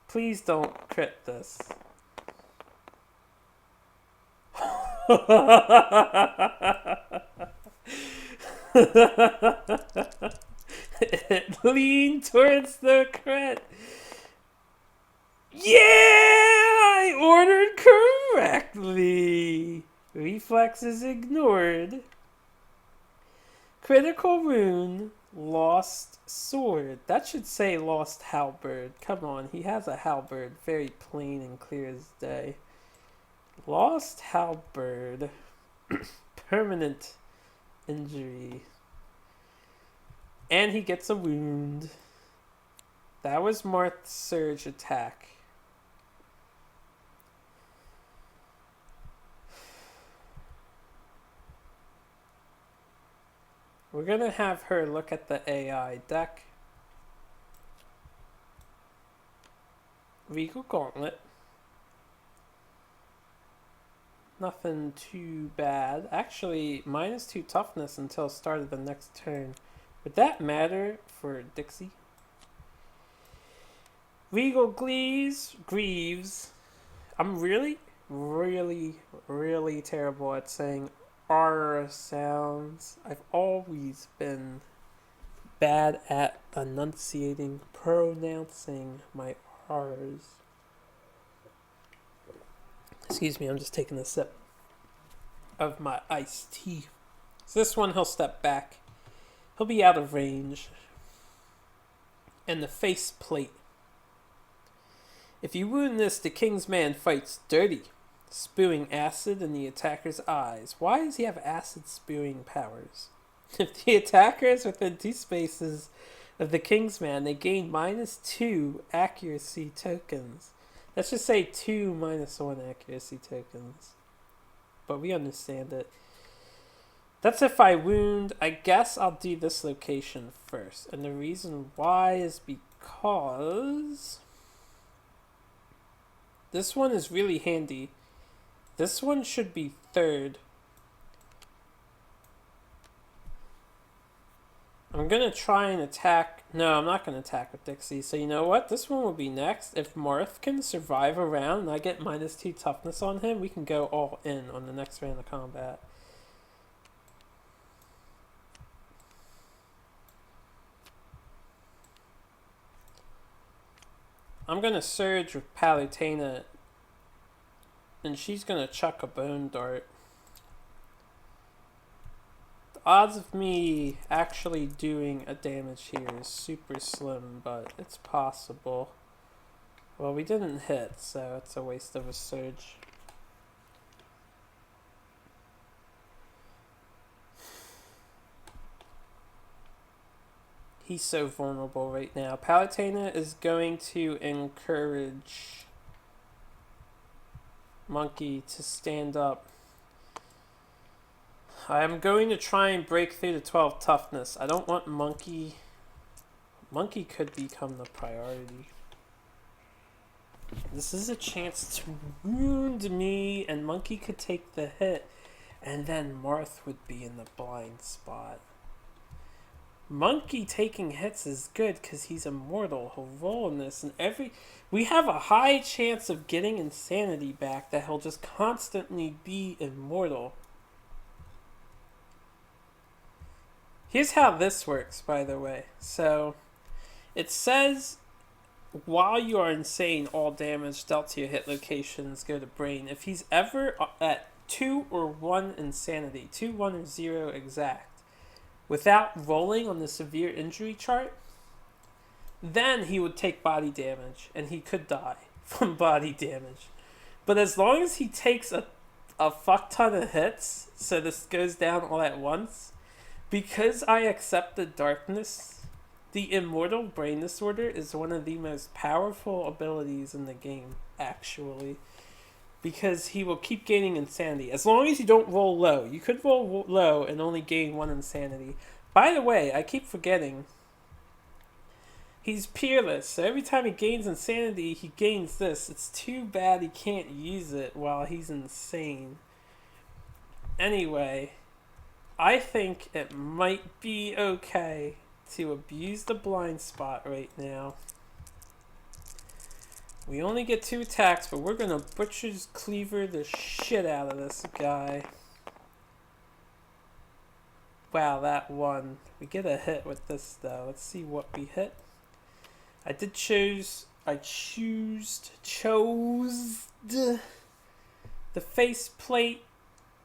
Please don't crit this. It leaned towards the crit. Yeah! I ordered correctly. Reflex is ignored. Critical rune, lost sword. That should say lost halberd. Come on, he has a halberd. Very plain and clear as day. Lost halberd. Permanent injury. And he gets a wound. That was Marth's surge attack. We're going to have her look at the AI deck. Regal Gauntlet. Nothing too bad. Actually, -2 toughness until start of the next turn. Would that matter for Dixie? Regal Greaves. I'm really terrible at saying R sounds. I've always been bad at pronouncing my R's. Excuse me, I'm just taking a sip of my iced tea. So this one he'll step back. He'll be out of range. And the face plate. If you wound this, the king's man fights dirty, spewing acid in the attacker's eyes. Why does he have acid spewing powers? If the attacker is within 2 spaces of the king's man, they gain -2 accuracy tokens. Let's just say 2 -1 accuracy tokens. But we understand it. That's if I wound. I guess I'll do this location first. And the reason why is because this one is really handy. This one should be 3rd. I'm going to try and attack. No, I'm not going to attack with Dixie. So you know what? This one will be next. If Marth can survive a round and I get -2 toughness on him, we can go all in on the next round of combat. I'm going to surge with Palutena. And she's going to chuck a bone dart. Odds of me actually doing a damage here is super slim, but it's possible. Well, we didn't hit, so it's a waste of a surge. He's so vulnerable right now. Palutena is going to encourage Monkey to stand up. I'm going to try and break through the 12 toughness. I don't want Monkey. Monkey could become the priority. This is a chance to wound me, and Monkey could take the hit, and then Marth would be in the blind spot. Monkey taking hits is good because he's immortal. He'll roll in this, and we have a high chance of getting insanity back that he'll just constantly be immortal. Here's how this works, by the way. So, it says, while you are insane, all damage dealt to your hit locations go to brain. If he's ever at 2 or 1 insanity, 2, 1, or 0 exact, without rolling on the severe injury chart, then he would take body damage, and he could die from body damage. But as long as he takes a fuck ton of hits, so this goes down all at once, because I accept the darkness, the Immortal Brain Disorder is one of the most powerful abilities in the game, actually. Because he will keep gaining insanity. As long as you don't roll low. You could roll low and only gain 1 insanity. By the way, I keep forgetting, he's peerless. So every time he gains insanity, he gains this. It's too bad he can't use it while he's insane. Anyway, I think it might be okay to abuse the blind spot right now. We only get 2 attacks, but we're gonna Butcher's Cleaver the shit out of this guy. Wow, that one. We get a hit with this though. Let's see what we hit. I chose the faceplate.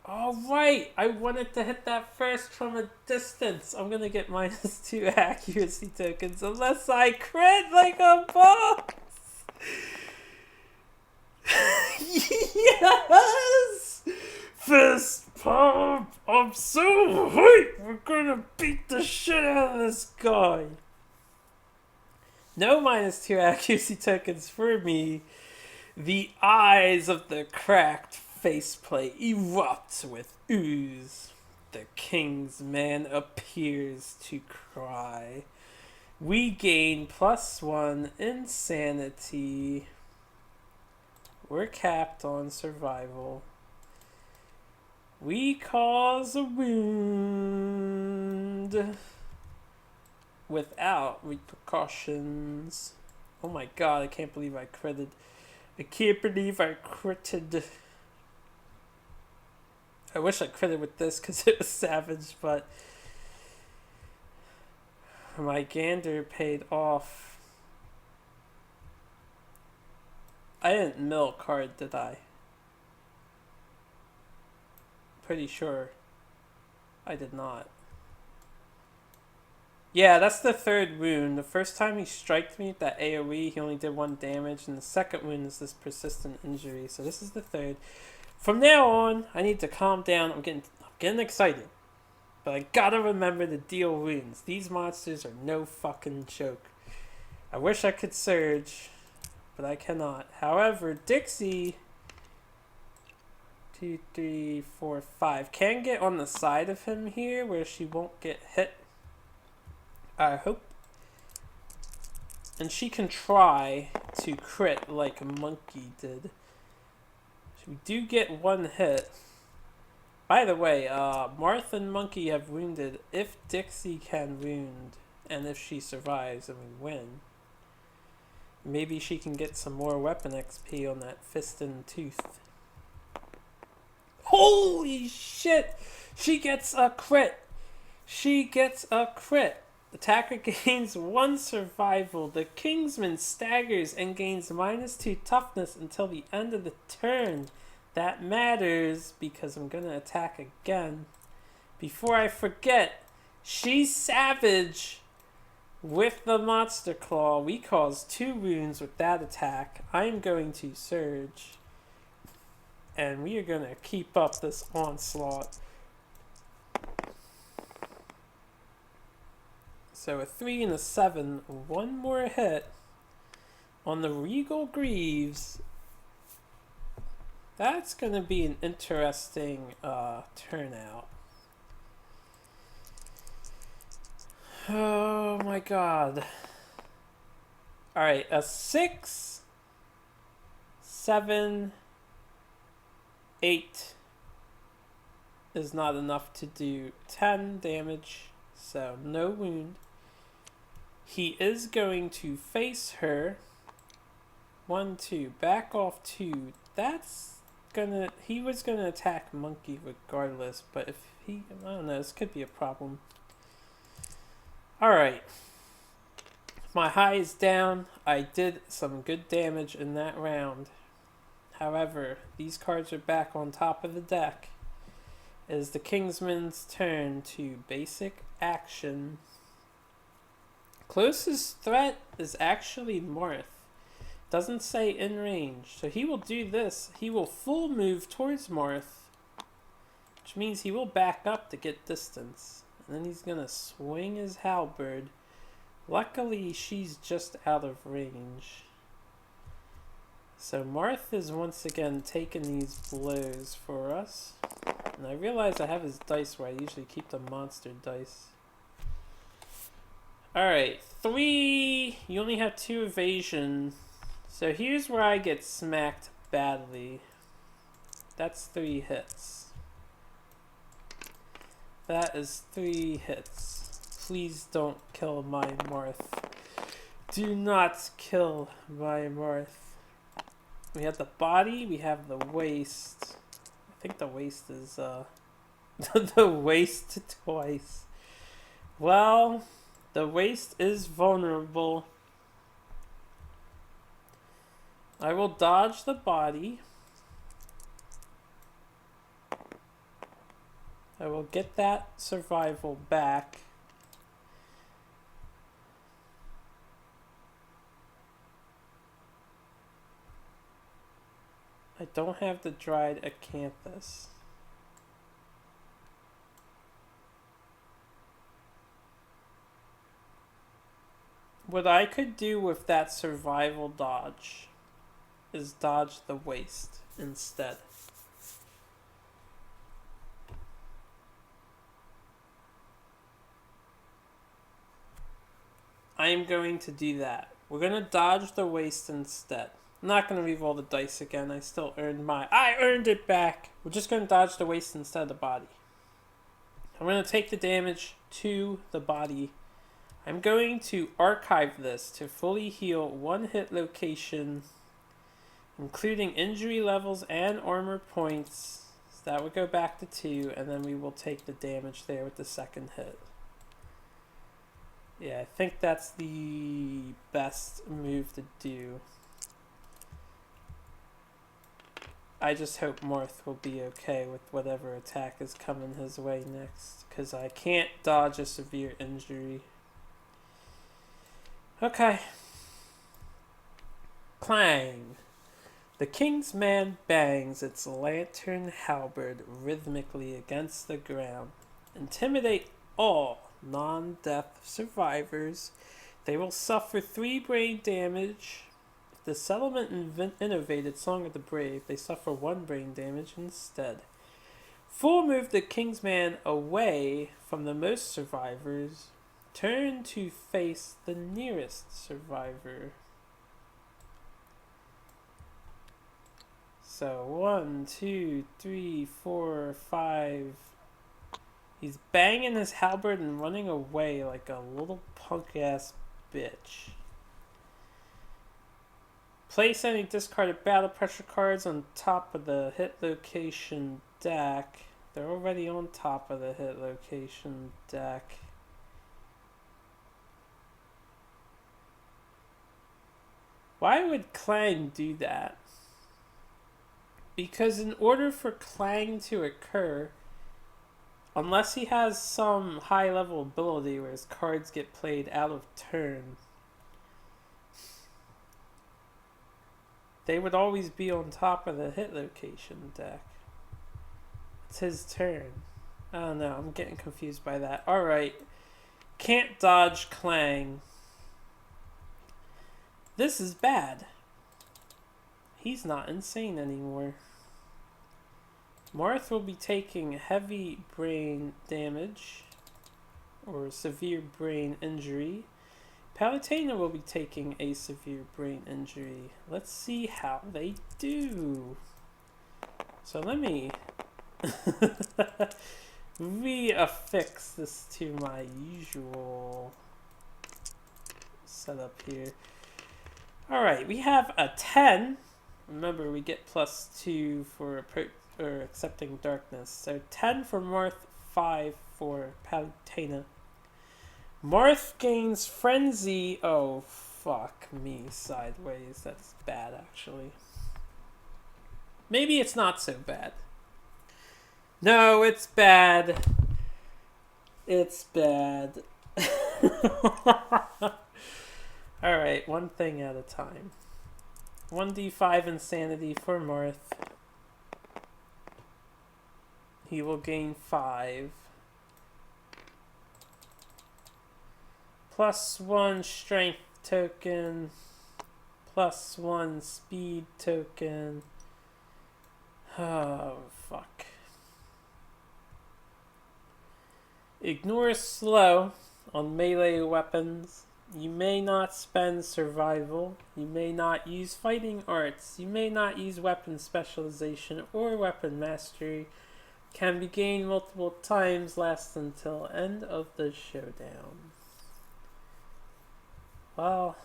Alright, I wanted to hit that first from a distance. I'm gonna get -2 accuracy tokens unless I crit like a boss. Yes! Fist pump! I'm so hyped! We're gonna beat the shit out of this guy. No -2 accuracy tokens for me. The eyes of the cracked faceplate erupt with ooze. The king's man appears to cry. We gain +1 insanity. We're capped on survival. We cause a wound without repercussions. Oh my god, I can't believe I critted. I can't believe I critted. I wish I critted with this because it was savage, but my gander paid off. I didn't mill card, did I? Pretty sure I did not. Yeah, that's the third wound. The first time he striked me with that AoE, he only did 1 damage, and the second wound is this persistent injury. So this is the third. From now on, I need to calm down. I'm getting excited. But I gotta remember to deal wounds. These monsters are no fucking joke. I wish I could surge, but I cannot. However, Dixie 2, 3, 4, 5 can get on the side of him here where she won't get hit. I hope. And she can try to crit like a monkey did. So we do get 1 hit. By the way, Marth and Monkey have wounded. If Dixie can wound, and if she survives and we win, maybe she can get some more weapon XP on that fist and tooth. Holy shit! She gets a crit! She gets a crit! Attacker gains 1 survival. The Kingsman staggers and gains -2 toughness until the end of the turn. That matters because I'm gonna attack again. Before I forget, she's savage with the monster claw. We caused 2 wounds with that attack. I'm going to surge. And we are gonna keep up this onslaught. So a 3 and a 7. 1 more hit on the Regal Greaves. That's going to be an interesting turnout. Oh my god. Alright, a 6, 7, 8 is not enough to do 10 damage, so no wound. He is going to face her. 1, 2, back off 2. He was gonna attack Monkey regardless, but if I don't know, this could be a problem. Alright. My high is down. I did some good damage in that round. However, these cards are back on top of the deck. It is the Kingsman's turn to basic action. Closest threat is actually Marth. Doesn't say in range. So he will do this. He will full move towards Marth, which means he will back up to get distance. And then he's going to swing his halberd. Luckily, she's just out of range. So Marth is once again taking these blows for us. And I realize I have his dice where I usually keep the monster dice. Alright, 3. You only have 2 evasion. So here's where I get smacked badly. That's 3 hits. That is 3 hits. Please don't kill my Marth. Do not kill my Marth. We have the body, we have the waist. I think the waist is, the waist twice. Well, the waist is vulnerable. I will dodge the body. I will get that survival back. I don't have the dried acanthus. What I could do with that survival dodge is dodge the waste instead. I am going to do that. We're going to dodge the waste instead. I'm not going to re-roll the dice again. I still earned I earned it back. We're just going to dodge the waste instead of the body. I'm going to take the damage to the body. I'm going to archive this to fully heal 1 hit location, including injury levels and armor points. So that would go back to 2, and then we will take the damage there with the second hit. Yeah, I think that's the best move to do. I just hope Marth will be okay with whatever attack is coming his way next, because I can't dodge a severe injury. Okay. Clang. The king's man bangs its lantern halberd rhythmically against the ground. Intimidate all non-death survivors. They will suffer 3 brain damage. If the settlement innovated Song of the Brave, they suffer 1 brain damage instead. Full move the king's man away from the most survivors. Turn to face the nearest survivor. So 1, 2, 3, 4, 5. He's banging his halberd and running away like a little punk ass bitch. Place any discarded battle pressure cards on top of the hit location deck. They're already on top of the hit location deck. Why would Clang do that? Because in order for Clang to occur, unless he has some high level ability where his cards get played out of turn, they would always be on top of the hit location deck. It's his turn. I don't know, I'm getting confused by that. Alright. Can't dodge Clang. This is bad. He's not insane anymore. Marth will be taking heavy brain damage or severe brain injury. Palutena will be taking a severe brain injury. Let's see how they do. So let me reaffix this to my usual setup here. Alright, we have a 10. Remember, we get +2 for accepting darkness. So 10 for Marth, 5 for Palutena. Marth gains Frenzy. Oh, fuck me sideways. That's bad, actually. Maybe it's not so bad. No, it's bad. It's bad. Alright, one thing at a time. 1d5 Insanity for Marth. He will gain 5. +1 Strength token. +1 Speed token. Oh, fuck. Ignore slow on melee weapons. You may not spend survival. You may not use fighting arts. You may not use weapon specialization or weapon mastery. Can be gained multiple times. Lasts until end of the showdown. Well,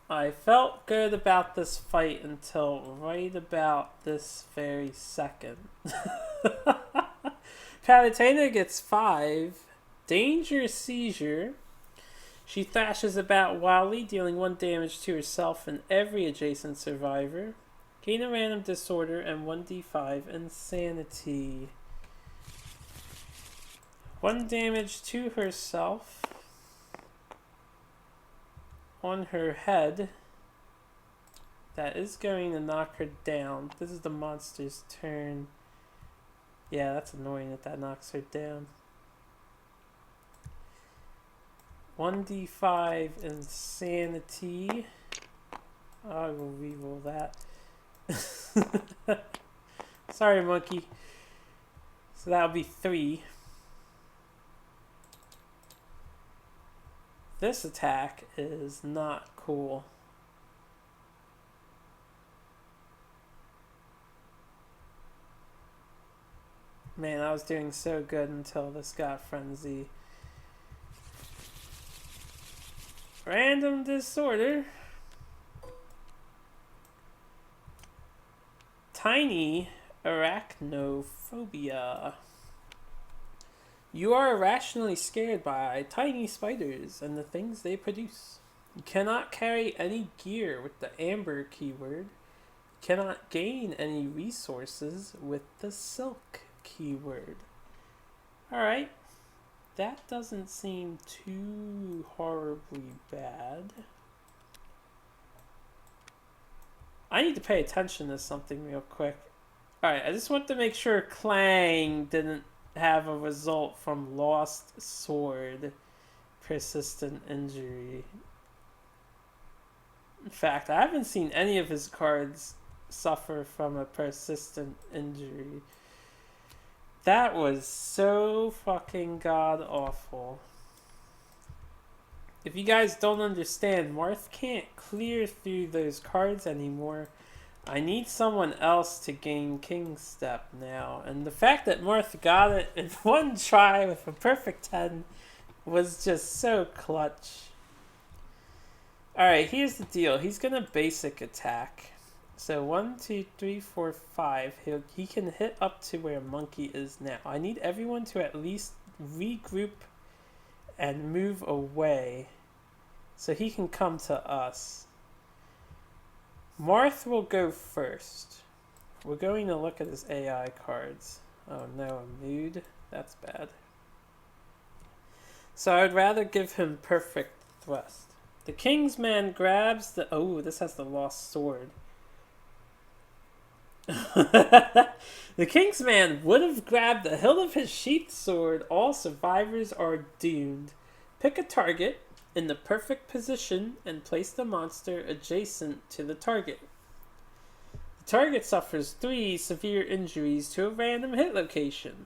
I felt good about this fight until right about this very second. Palutena gets 5. Danger Seizure. She thrashes about wildly, dealing 1 damage to herself and every adjacent survivor. Gain a random disorder and 1d5 Insanity. 1 damage to herself on her head. That is going to knock her down. This is the monster's turn. Yeah, that's annoying that knocks her down. 1d5 Insanity. I will reroll that. Sorry, monkey. So that'll be 3. This attack is not cool. Man, I was doing so good until this got frenzy. Random disorder. Tiny arachnophobia. You are irrationally scared by tiny spiders and the things they produce. You cannot carry any gear with the amber keyword. You cannot gain any resources with the silk keyword. Alright. That doesn't seem too horribly bad. I need to pay attention to something real quick. Alright, I just want to make sure Clang didn't have a result from lost sword, persistent injury. In fact, I haven't seen any of his cards suffer from a persistent injury. That was so fucking god awful. If you guys don't understand, Marth can't clear through those cards anymore. I need someone else to gain King Step now. And the fact that Marth got it in one try with a perfect 10 was just so clutch. Alright, here's the deal. He's going to basic attack. So 1, 2, 3, 4, 5. He can hit up to where Monkey is now. I need everyone to at least regroup and move away so he can come to us. Marth will go first. We're going to look at his AI cards. Oh no, a mood? That's bad. So I'd rather give him perfect thrust. The King's Man grabs the... Oh, this has the lost sword. The King's Man would have grabbed the hilt of his sheathed sword. All survivors are doomed. Pick a target in the perfect position and place the monster adjacent to the target. The target suffers 3 severe injuries to a random hit location.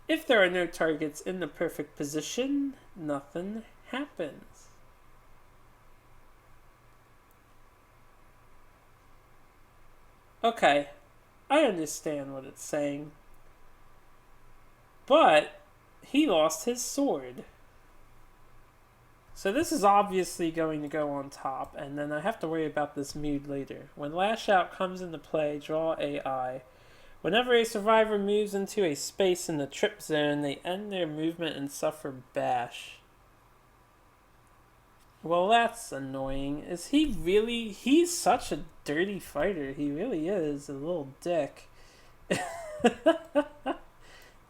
If there are no targets in the perfect position, nothing happens. Okay, I understand what it's saying. But he lost his sword. So this is obviously going to go on top, and then I have to worry about this mood later. When Lash Out comes into play, draw AI. Whenever a survivor moves into a space in the trip zone, they end their movement and suffer bash. Well, that's annoying. Is he really... He's such a dirty fighter. He really is a little dick.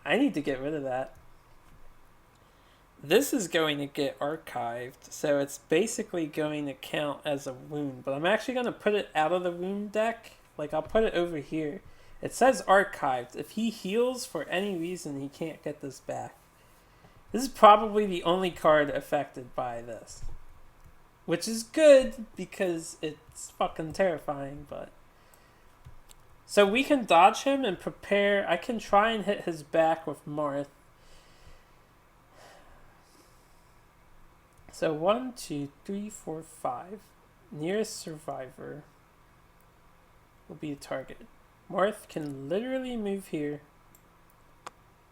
I need to get rid of that. This is going to get archived, so it's basically going to count as a wound. But I'm actually going to put it out of the wound deck. Like, I'll put it over here. It says archived. If he heals for any reason, he can't get this back. This is probably the only card affected by this. Which is good, because it's fucking terrifying, but... So we can dodge him and prepare... I can try and hit his back with Marth. So 1, 2, 3, 4, 5. Nearest survivor will be a target. Marth can literally move here.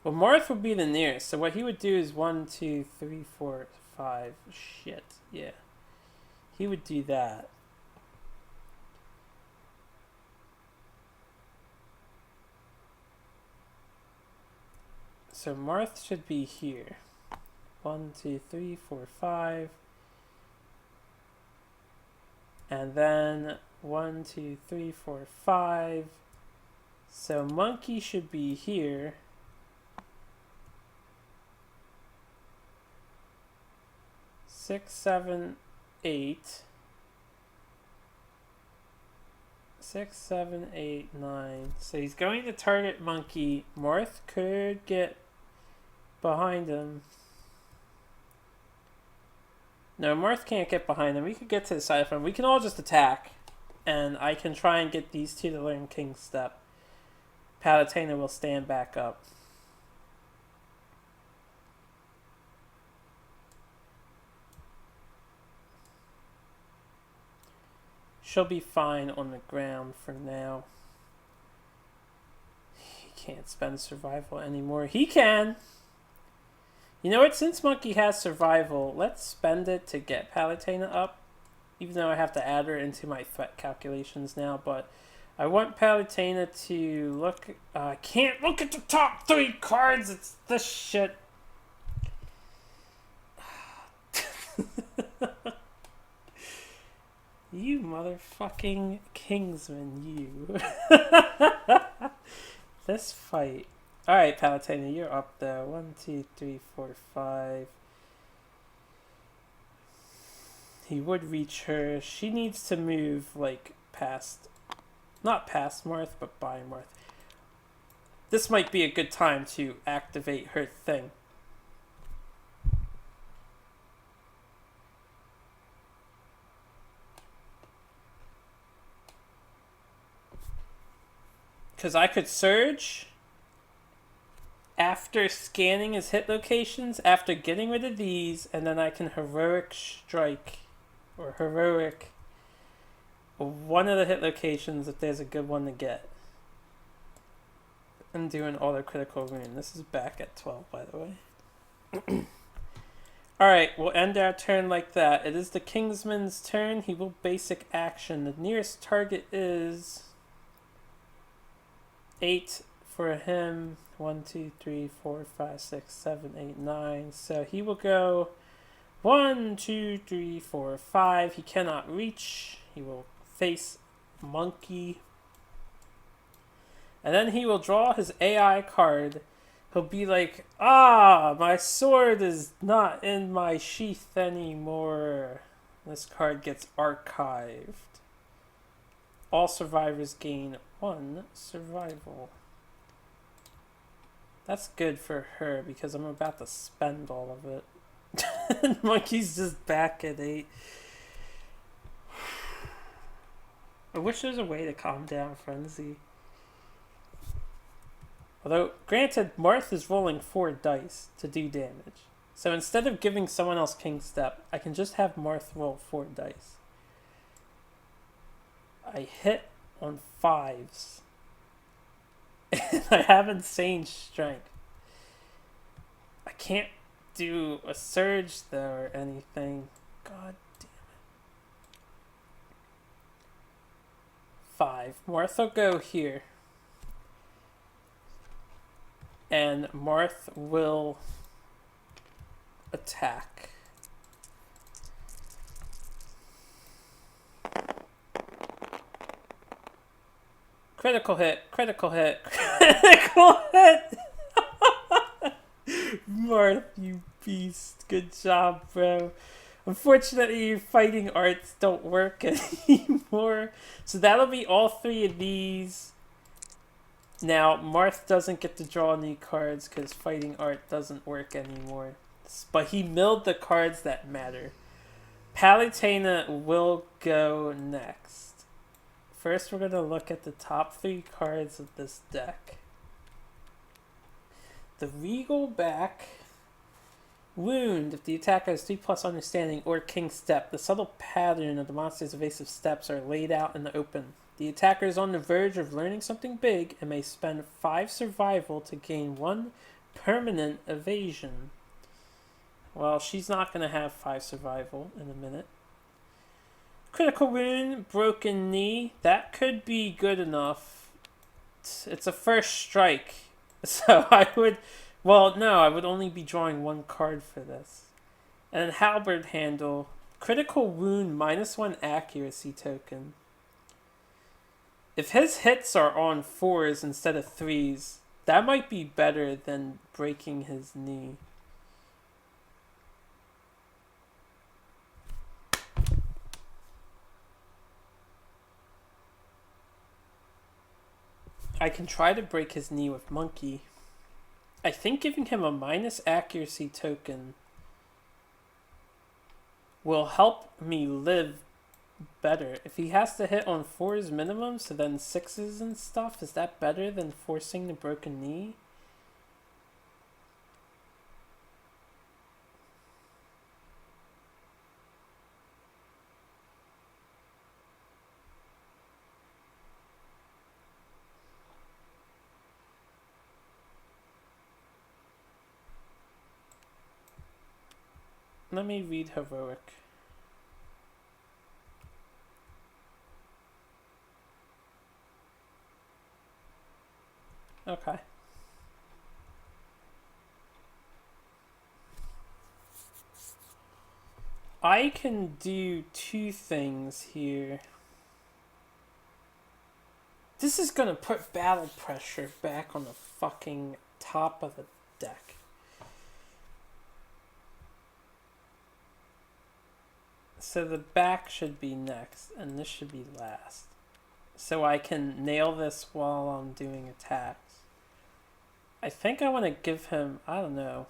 Well, Marth would be the nearest. So what he would do is 1, 2, 3, 4, 5. Shit. Yeah. He would do that. So Marth should be here. 1, 2, 3, 4, 5. And then 1, 2, 3, 4, 5. So Monkey should be here. Six, 7, 8. 6, 7, 8, 9. So he's going to target Monkey. Marth could get behind him. No, Marth can't get behind him. We could get to the side of him. We can all just attack. And I can try and get these two to learn King Step. Palutena will stand back up. She'll be fine on the ground for now. He can't spend survival anymore. He can! You know what? Since Monkey has survival, let's spend it to get Palutena up. Even though I have to add her into my threat calculations now. But I want Palutena to look... I can't look at the top 3 cards! It's this shit. You motherfucking Kingsman, you. This fight. Alright, Palutena, you're up there. 1, 2, 3, 4, 5. He would reach her. She needs to move, like, past Not past Marth, but by Marth. This might be a good time to activate her thing. Because I could surge after scanning his hit locations, after getting rid of these, and then I can heroic strike or heroic one of the hit locations if there's a good one to get. And do an auto critical wound. This is back at 12, by the way. Alright, we'll end our turn like that. It is the Kingsman's turn. He will basic action. The nearest target is 8 for him. 1, 2, 3, 4, 5, 6, 7, 8, 9. So he will go 1, 2, 3, 4, 5. He cannot reach. He will face monkey. And then he will draw his AI card. He'll be like, ah, my sword is not in my sheath anymore. This card gets archived. All survivors gain 1 survival. That's good for her because I'm about to spend all of it. Monkey's just back at 8. I wish there was a way to calm down Frenzy. Although, granted, Marth is rolling 4 dice to do damage. So instead of giving someone else King Step, I can just have Marth roll 4 dice. I hit on 5s. And I have insane strength. I can't do a surge though or anything. God damn it. 5. Marth will go here. And Marth will attack. Critical hit, critical hit, critical hit! Marth, you beast. Good job, bro. Unfortunately, your fighting arts don't work anymore. So that'll be all 3 of these. Now, Marth doesn't get to draw any cards because fighting art doesn't work anymore. But he milled the cards that matter. Palutena will go next. First, we're going to look at the top 3 cards of this deck. The Regal Back Wound. If the attacker has 3+ understanding or King Step, the subtle pattern of the monster's evasive steps are laid out in the open. The attacker is on the verge of learning something big and may spend 5 survival to gain 1 permanent evasion. Well, she's not going to have 5 survival in a minute. Critical wound, broken knee. That could be good enough. It's a first strike. So I would... Well, no, I would only be drawing 1 card for this. And then halberd handle. Critical wound, -1 accuracy token. If his hits are on 4s instead of 3s, that might be better than breaking his knee. I can try to break his knee with monkey. I think giving him a - accuracy token will help me live better. If he has to hit on 4s minimum, so then 6s and stuff, is that better than forcing the broken knee? Let me read heroic. Okay. I can do 2 things here. This is gonna put battle pressure back on the fucking top of the deck. So the back should be next, and this should be last. so I can nail this while I'm doing attacks. I think I want to give him, I don't know.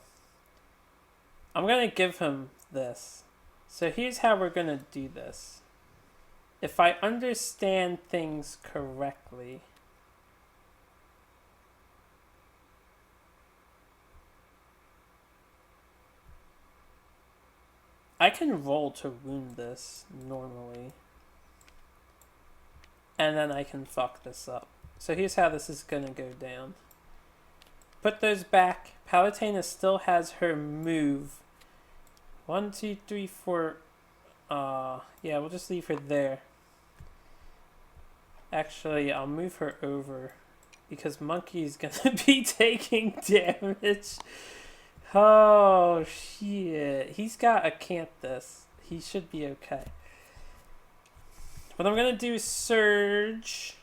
I'm going to give him this. So here's how we're going to do this. If I understand things correctly, I can roll to wound this normally. And then I can fuck this up. So here's how this is going to go down. Put those back. Palutena still has her move. 1, 2, 3, 4. Yeah, we'll just leave her there. Actually, I'll move her over because Monkey's gonna be taking damage. Oh shit. He's got a Canthus. He should be okay. What I'm gonna do is Surge.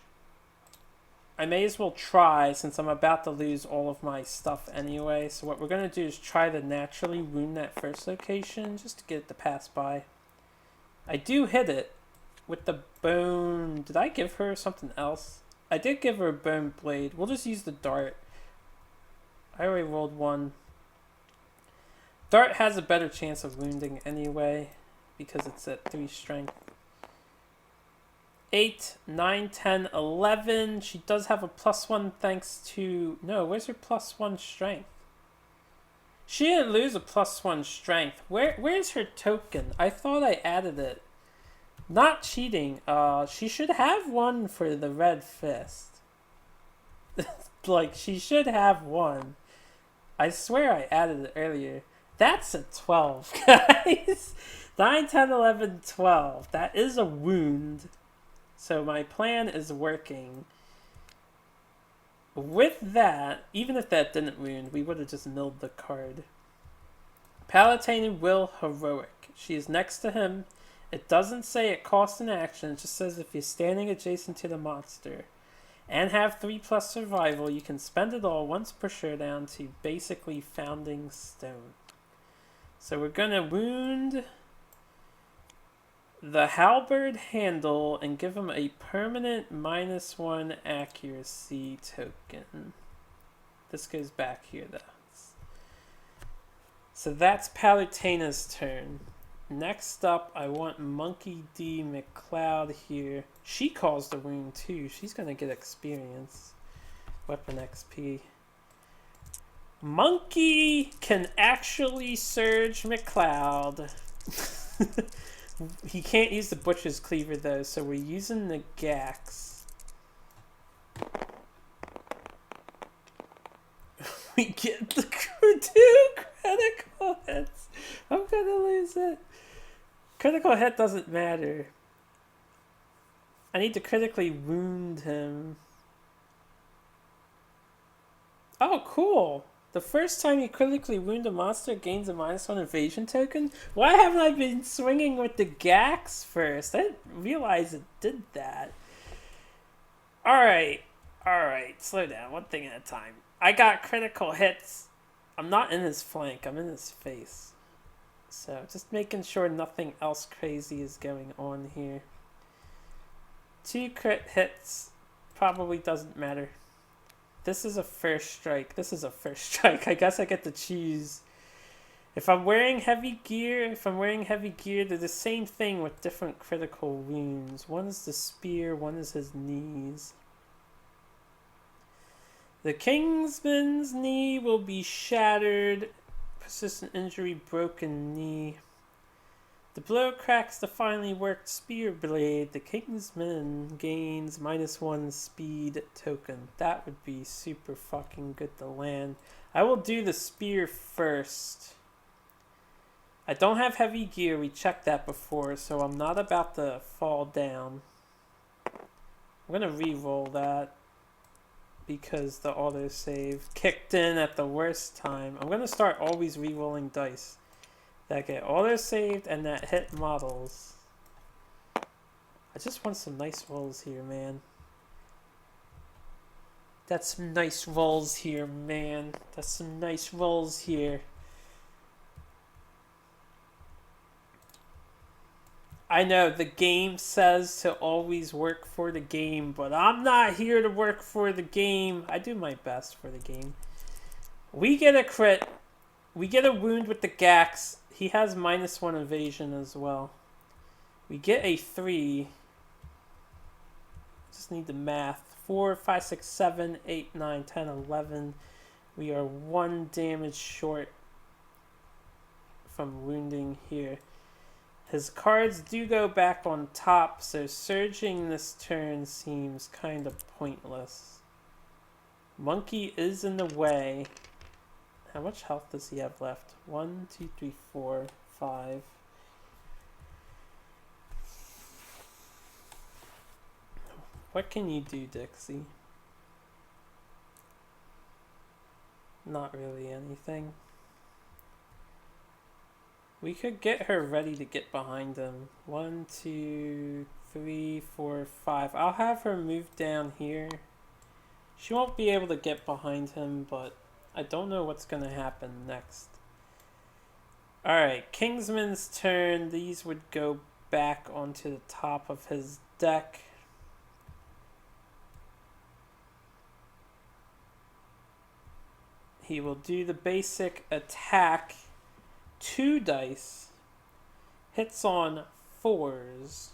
I may as well try since I'm about to lose all of my stuff anyway. So what we're going to do is try to naturally wound that first location just to get it to pass by. I do hit it with the bone. Did I give her something else? I did give her a bone blade. We'll just use the dart. I already rolled 1. Dart has a better chance of wounding anyway because it's at 3 strength. 8, 9, 10, 11. She does have a +1 thanks to... No, where's her +1 strength? She didn't lose a +1 strength. Where's her token? I thought I added it. Not cheating. She should have 1 for the red fist. Like, she should have 1. I swear I added it earlier. That's a 12, guys. 9, 10, 11, 12. That is a wound. So my plan is working. With that, even if that didn't wound, we would have just milled the card. Palutena will heroic. She is next to him. It doesn't say it costs an action. It just says if you're standing adjacent to the monster and have 3+ survival, you can spend it all once per showdown to basically Founding Stone. So we're going to wound the halberd handle and give him a permanent -1 accuracy token. This goes back here though. So that's Palutena's turn. Next up, I want Monkey D. McCloud here. She caused the wound too. She's gonna get experience. Weapon XP. Monkey can actually Surge McCloud. He can't use the Butcher's Cleaver though, so we're using the Gax. We get the 2 critical hits. I'm gonna lose it. Critical hit doesn't matter. I need to critically wound him. Oh, cool. The first time you critically wound a monster gains a -1 evasion token? Why haven't I been swinging with the Gax first? I didn't realize it did that. Alright, slow down, one thing at a time. I got critical hits. I'm not in his flank, I'm in his face. So, just making sure nothing else crazy is going on here. 2 crit hits probably doesn't matter. This is a first strike. I guess I get to choose. If I'm wearing heavy gear, they're the same thing with different critical wounds. One is the spear, one is his knees. The Kingsman's knee will be shattered. Persistent injury, broken knee. The blow cracks the finely worked spear blade. The Kingsman gains -1 speed token. That would be super fucking good to land. I will do the spear first. I don't have heavy gear. We checked that before, so I'm not about to fall down. I'm going to re-roll that because the autosave kicked in at the worst time. I'm going to start always re-rolling dice that get auto-saved and that hit models. I just want some nice rolls here, man. That's some nice rolls here, man. That's some nice rolls here. I know the game says to always work for the game, but I'm not here to work for the game. I do my best for the game. We get a crit. We get a wound with the Gax. He has -1 evasion as well. We get a 3. Just need the math. 4, 5, 6, 7, 8, 9, 10, 11. We are 1 damage short from wounding here. His cards do go back on top, so surging this turn seems kind of pointless. Monkey is in the way. How much health does he have left? 1, 2, 3, 4, 5. What can you do, Dixie? Not really anything. We could get her ready to get behind him. 1, 2, 3, 4, 5. I'll have her move down here. She won't be able to get behind him, but I don't know what's going to happen next. Alright, Kingsman's turn. These would go back onto the top of his deck. He will do the basic attack. 2 dice. Hits on 4s.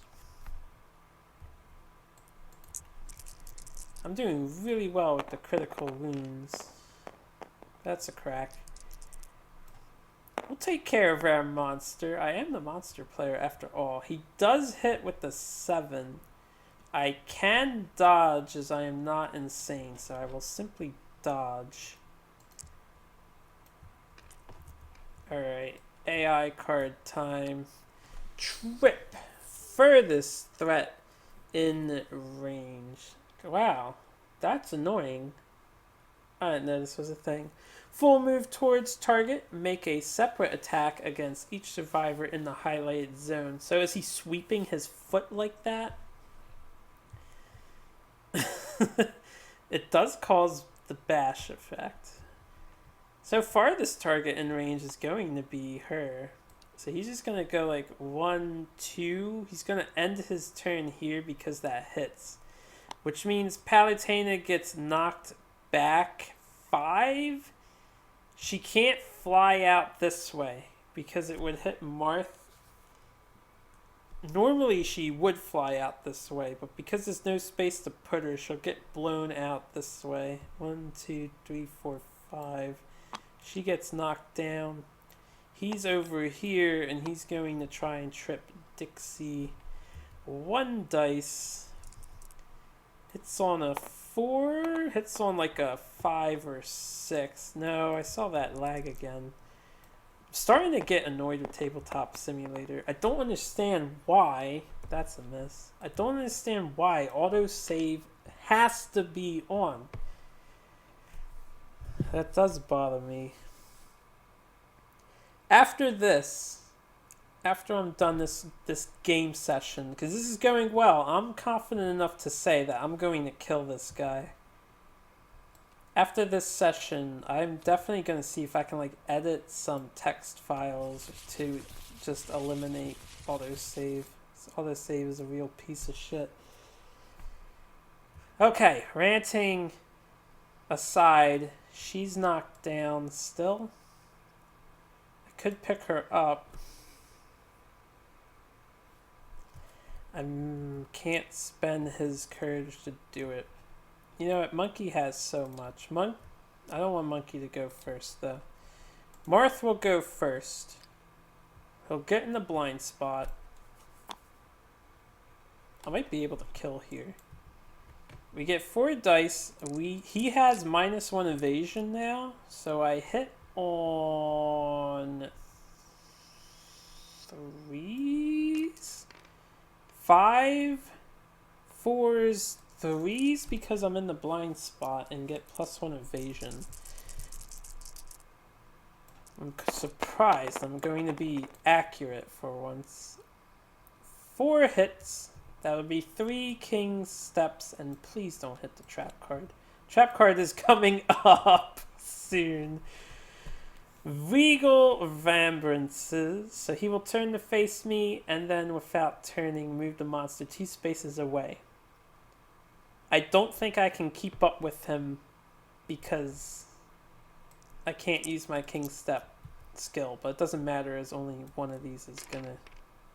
I'm doing really well with the critical wounds. That's a crack. We'll take care of our monster. I am the monster player after all. He does hit with the 7. I can dodge as I am not insane, so I will simply dodge. Alright, AI card time. Trip. Furthest threat in range. Wow, that's annoying. I didn't know this was a thing. Full move towards target. Make a separate attack against each survivor in the highlighted zone. So is he sweeping his foot like that? It does cause the bash effect. So farthest target in range is going to be her. So he's just going to go like 1, 2. He's going to end his turn here because that hits. Which means Palutena gets knocked back 5. She can't fly out this way because it would hit Marth. Normally she would fly out this way, but because there's no space to put her, she'll get blown out this way. 1, 2, 3, 4, 5. She gets knocked down. He's over here, and he's going to try and trip Dixie. 1 dice. Hits on a 4. Hits on like a 5 or 6. No, I saw that lag again. I'm starting to get annoyed with Tabletop Simulator. I don't understand why. That's a miss. I don't understand why autosave has to be on. That does bother me. After this, after I'm done this game session, because this is going well, I'm confident enough to say that I'm going to kill this guy. After this session, I'm definitely going to see if I can like edit some text files to just eliminate autosave. Autosave is a real piece of shit. Okay, ranting aside, she's knocked down still. I could pick her up. I can't spend his courage to do it. You know what? Monkey has so much. I don't want Monkey to go first, though. Marth will go first. He'll get in the blind spot. I might be able to kill here. We get 4 dice. He has -1 evasion now, so I hit on 3s, 5, 4s, 3s because I'm in the blind spot and get +1 evasion. I'm surprised. I'm going to be accurate for once. 4 hits. That would be 3 King's Steps, and please don't hit the trap card. Trap card is coming up soon. Regal Vambrances. So he will turn to face me, and then without turning, move the monster 2 spaces away. I don't think I can keep up with him because I can't use my King Step skill, but it doesn't matter as only one of these is gonna...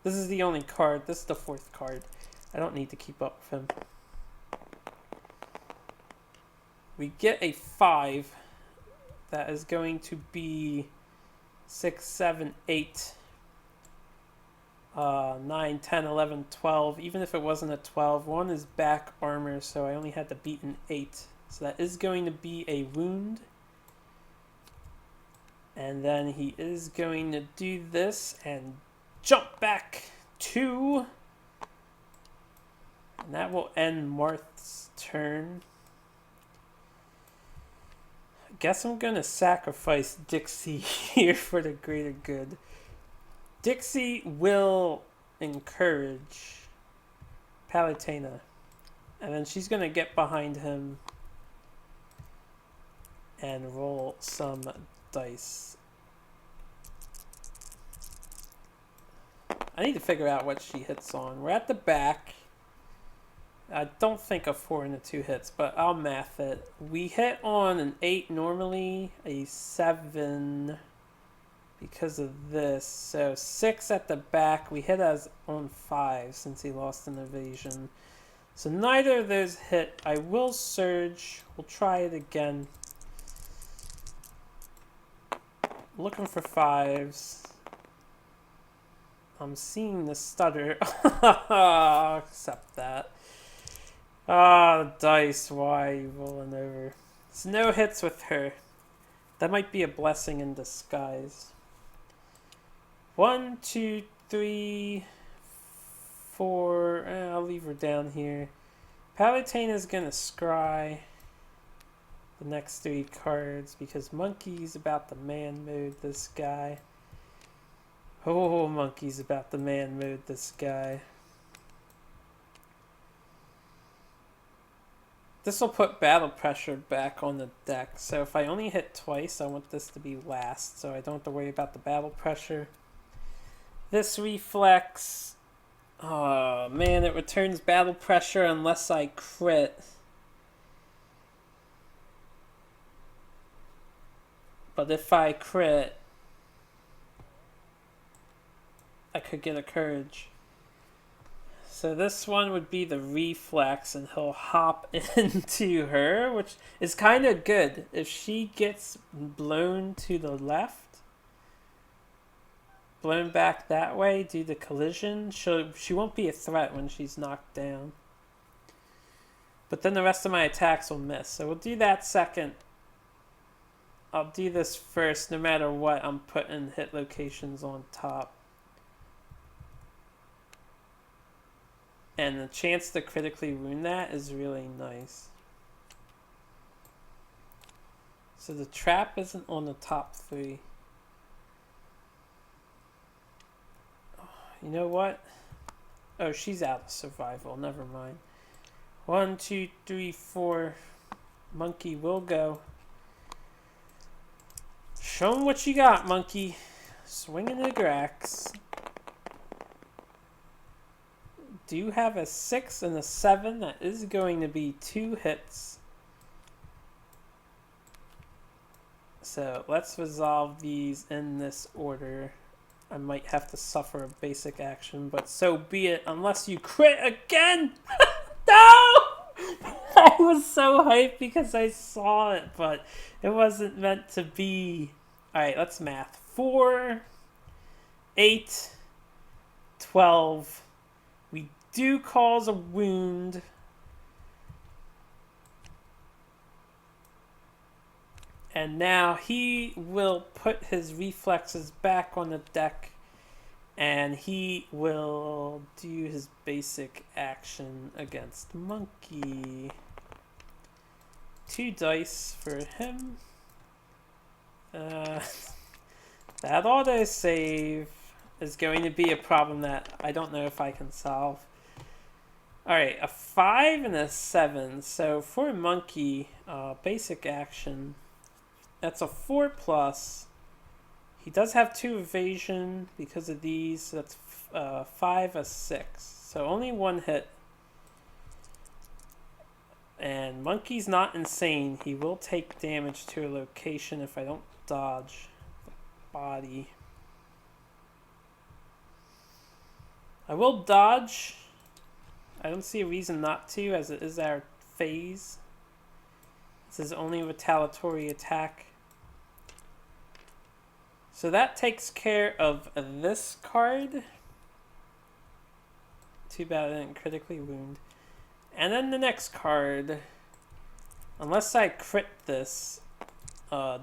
This is the only card. This is the 4th card. I don't need to keep up with him. We get a 5. That is going to be 6, 7, 8, 9, 10, 11, 12. Even if it wasn't a 12, 1 is back armor, so I only had to beat an 8. So that is going to be a wound. And then he is going to do this and jump back 2. And that will end Marth's turn. I guess I'm going to sacrifice Dixie here for the greater good. Dixie will encourage Palutena. And then she's going to get behind him and roll some dice. I need to figure out what she hits on. We're at the back. I don't think a 4 and a 2 hits, but I'll math it. We hit on an 8 normally, a 7 because of this. So 6 at the back. We hit as on 5 since he lost an evasion. So neither of those hit. I will surge. We'll try it again. Looking for 5s. I'm seeing the stutter. I'll accept that. Ah, dice. Why are you rolling over? It's no hits with her. That might be a blessing in disguise. 1, 2, 3, 4. I'll leave her down here. Palutena's gonna scry the next 3 cards because Monkey's about to man mode this guy. Oh, Monkey's about to man mode this guy. This will put battle pressure back on the deck. So if I only hit twice, I want this to be last, so I don't have to worry about the battle pressure. This reflex. Oh man, it returns battle pressure unless I crit. But if I crit, I could get a courage. So this one would be the reflex, and he'll hop into her, which is kind of good. If she gets blown to the left, blown back that way due to collision, she won't be a threat when she's knocked down. But then the rest of my attacks will miss. So we'll do that second. I'll do this first. No matter what, I'm putting hit locations on top. And the chance to critically wound that is really nice. So the trap isn't on the top 3. You know what? Oh, she's out of survival. Never mind. 1, 2, 3, 4. Monkey will go. Show 'em what you got, Monkey. Swinging the Grax. Do you have a 6 and a 7? That is going to be 2 hits. So let's resolve these in this order. I might have to suffer a basic action, but so be it. Unless you crit again! No! I was so hyped because I saw it, but it wasn't meant to be. Alright, let's math. 4, 8, 12. We do cause a wound. And now he will put his reflexes back on the deck, and he will do his basic action against Monkey. 2 dice for him. That autosave is going to be a problem that I don't know if I can solve. Alright, a 5 and a 7. So for Monkey, basic action, that's a 4+. He does have 2 evasion because of these, so that's 5 a 6. So only 1 hit. And Monkey's not insane. He will take damage to a location if I don't dodge the body. I will dodge. I don't see a reason not to, as it is our phase. This is only a retaliatory attack. So that takes care of this card. Too bad I didn't critically wound. And then the next card, unless I crit this,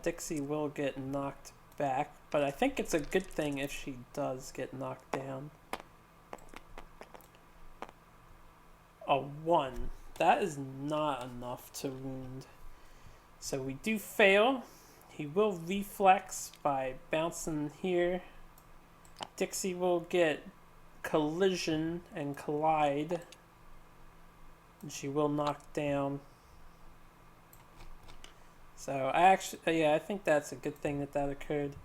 Dixie will get knocked back. But I think it's a good thing if she does get knocked down. A 1. That is not enough to wound. So we do fail. He will reflex by bouncing here. Dixie will get collision and collide. And she will knock down. So I think that's a good thing that occurred.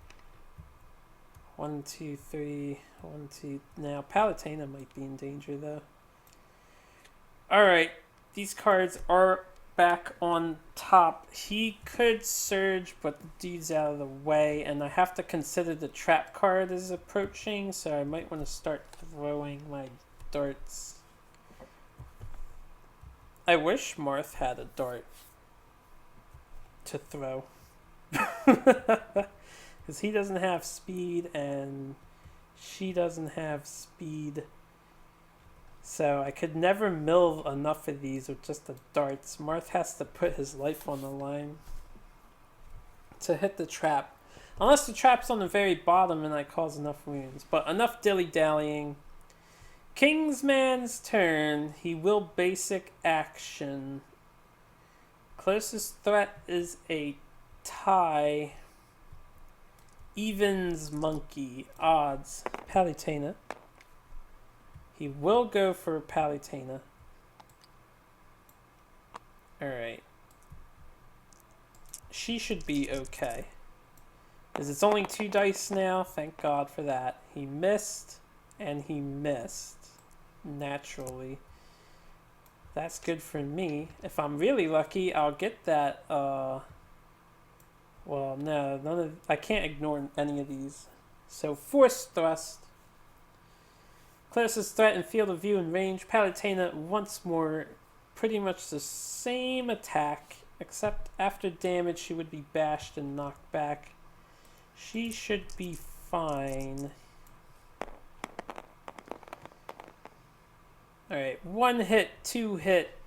1, 2, 3, 1, 2. Now Palutena might be in danger though. Alright, these cards are back on top. He could surge, but the dude's out of the way, and I have to consider the trap card is approaching, so I might want to start throwing my darts. I wish Marth had a dart to throw. Because he doesn't have speed, and she doesn't have speed. So I could never mill enough of these with just the darts. Marth has to put his life on the line to hit the trap. Unless the trap's on the very bottom and I cause enough wounds. But enough dilly-dallying. Kingsman's turn. He will basic action. Closest threat is a tie. Evens Monkey. Odds. Palutena. He will go for Palutena. Alright. She should be okay. Because it's only 2 dice now. Thank God for that. He missed. And he missed. Naturally. That's good for me. If I'm really lucky, I'll get that, well, no, I can't ignore any of these. So, Force Thrust. Closest threat in field of view and range. Palutena once more. Pretty much the same attack, except after damage she would be bashed and knocked back. She should be fine. Alright, 1 hit, 2 hit.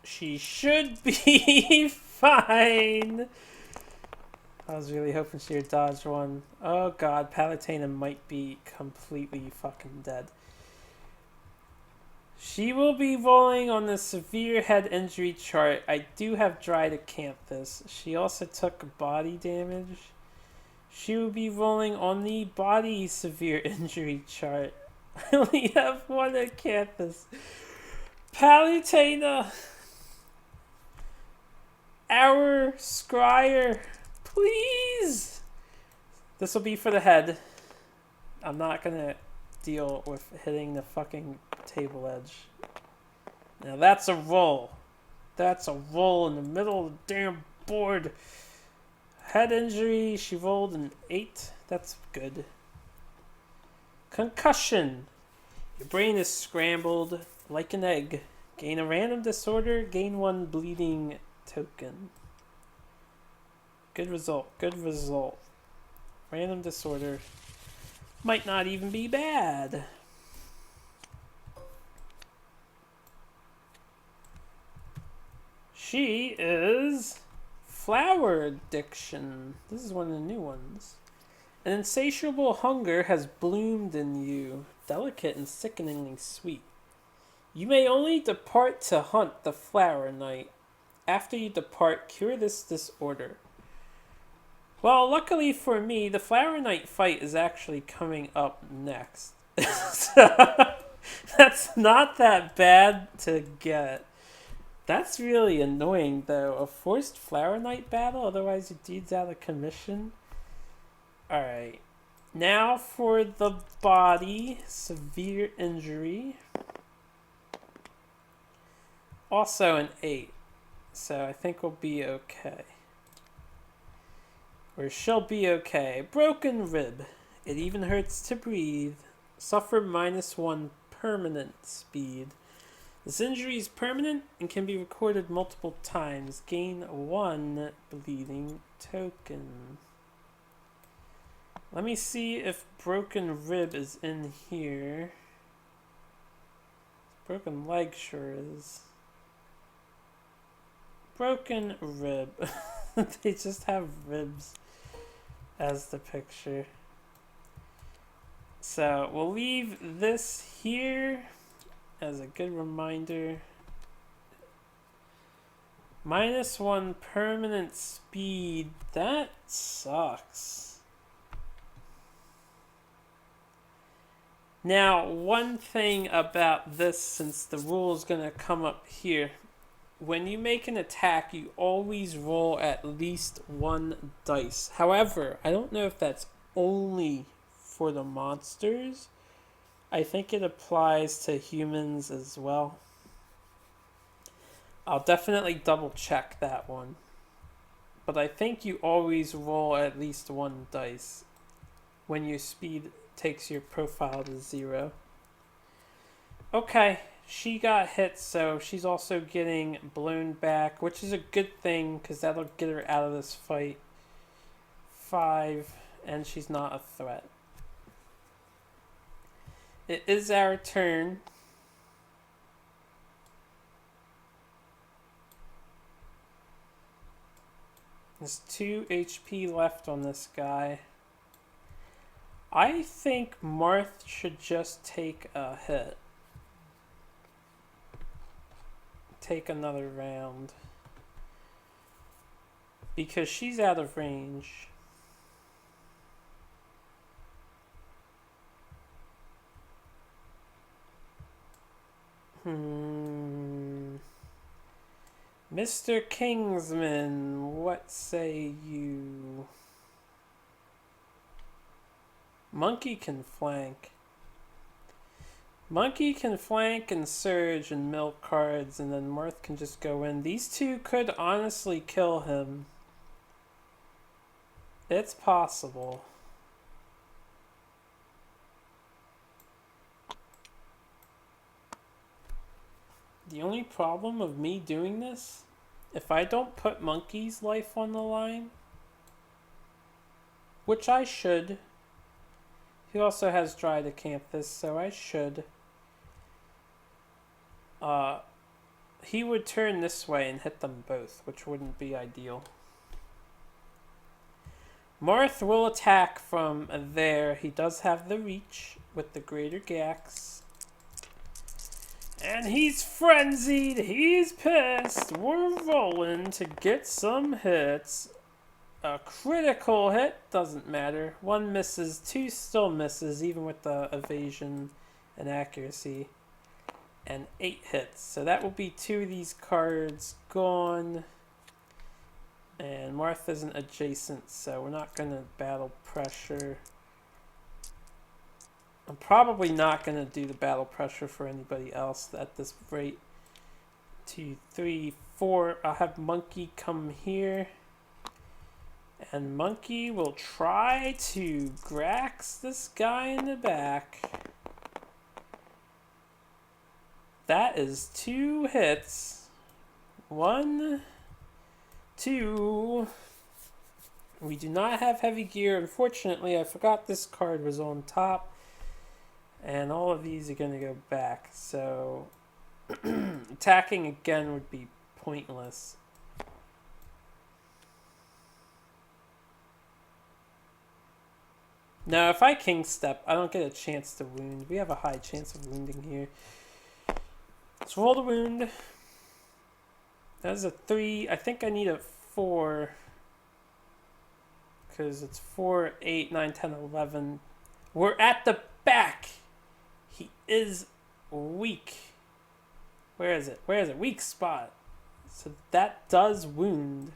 She should be fine. I was really hoping she would dodge one. Oh god, Palutena might be completely fucking dead. She will be rolling on the severe head injury chart. I do have Dry to Canthus. She also took body damage. She will be rolling on the body severe injury chart. I only have 1 Acanthus. Palutena! Our Scryer! Please! This will be for the head. I'm not gonna deal with hitting the fucking table edge. Now that's a roll. That's a roll in the middle of the damn board. Head injury, she rolled an 8. That's good. Concussion. Your brain is scrambled like an egg. Gain a random disorder, gain 1 bleeding token. Good result, good result. Random disorder. Might not even be bad. She is Flower Addiction. This is one of the new ones. An insatiable hunger has bloomed in you, delicate and sickeningly sweet. You may only depart to hunt the Flower Knight. After you depart, cure this disorder. Well, luckily for me, the Flower Knight fight is actually coming up next. So, that's not that bad to get. That's really annoying, though. A forced Flower Knight battle, otherwise your dude's out of commission. Alright. Now for the body. Severe injury. Also an 8. So I think we'll be okay. Or she'll be okay. Broken rib. It even hurts to breathe. Suffer -1 permanent speed. This injury is permanent and can be recorded multiple times. Gain 1 bleeding token. Let me see if broken rib is in here. Broken leg sure is. Broken rib. They just have ribs as the picture. So we'll leave this here as a good reminder. -1 permanent speed. That sucks. Now, one thing about this, since the rule is going to come up here, when you make an attack, you always roll at least 1 dice. However, I don't know if that's only for the monsters. I think it applies to humans as well. I'll definitely double check that one. But I think you always roll at least 1 dice when your speed takes your profile to 0. Okay, she got hit, so she's also getting blown back, which is a good thing because that'll get her out of this fight. 5, and she's not a threat. It is our turn. There's 2 HP left on this guy. I think Marth should just take a hit. Take another round. Because she's out of range. Mr. Kingsman, what say you? Monkey can flank. Monkey can flank and surge and milk cards, and then Marth can just go in. These two could honestly kill him. It's possible. The only problem of me doing this, if I don't put Monkey's life on the line, which I should. He also has Dry Acanthus, so I should. He would turn this way and hit them both, which wouldn't be ideal. Marth will attack from there. He does have the reach with the Greater Gax. And he's frenzied. He's pissed. We're rolling to get some hits. A critical hit doesn't matter. 1 misses, 2 still misses, even with the evasion and accuracy. And 8 hits. So that will be 2 of these cards gone. And Marth isn't adjacent, so we're not going to battle pressure. I'm probably not going to do the battle pressure for anybody else at this rate. 2, 3, 4. I'll have Monkey come here. And Monkey will try to Grax this guy in the back. That is 2 hits. 1, 2. We do not have heavy gear. Unfortunately, I forgot this card was on top. And all of these are going to go back. So attacking again would be pointless. No, if I King Step, I don't get a chance to wound. We have a high chance of wounding here. Let's roll the wound. That is a 3. I think I need a 4. Because it's 4, 8, 9, 10, 11. We're at the back. He is weak. Where is it? Where is it? Weak spot. So that does wound.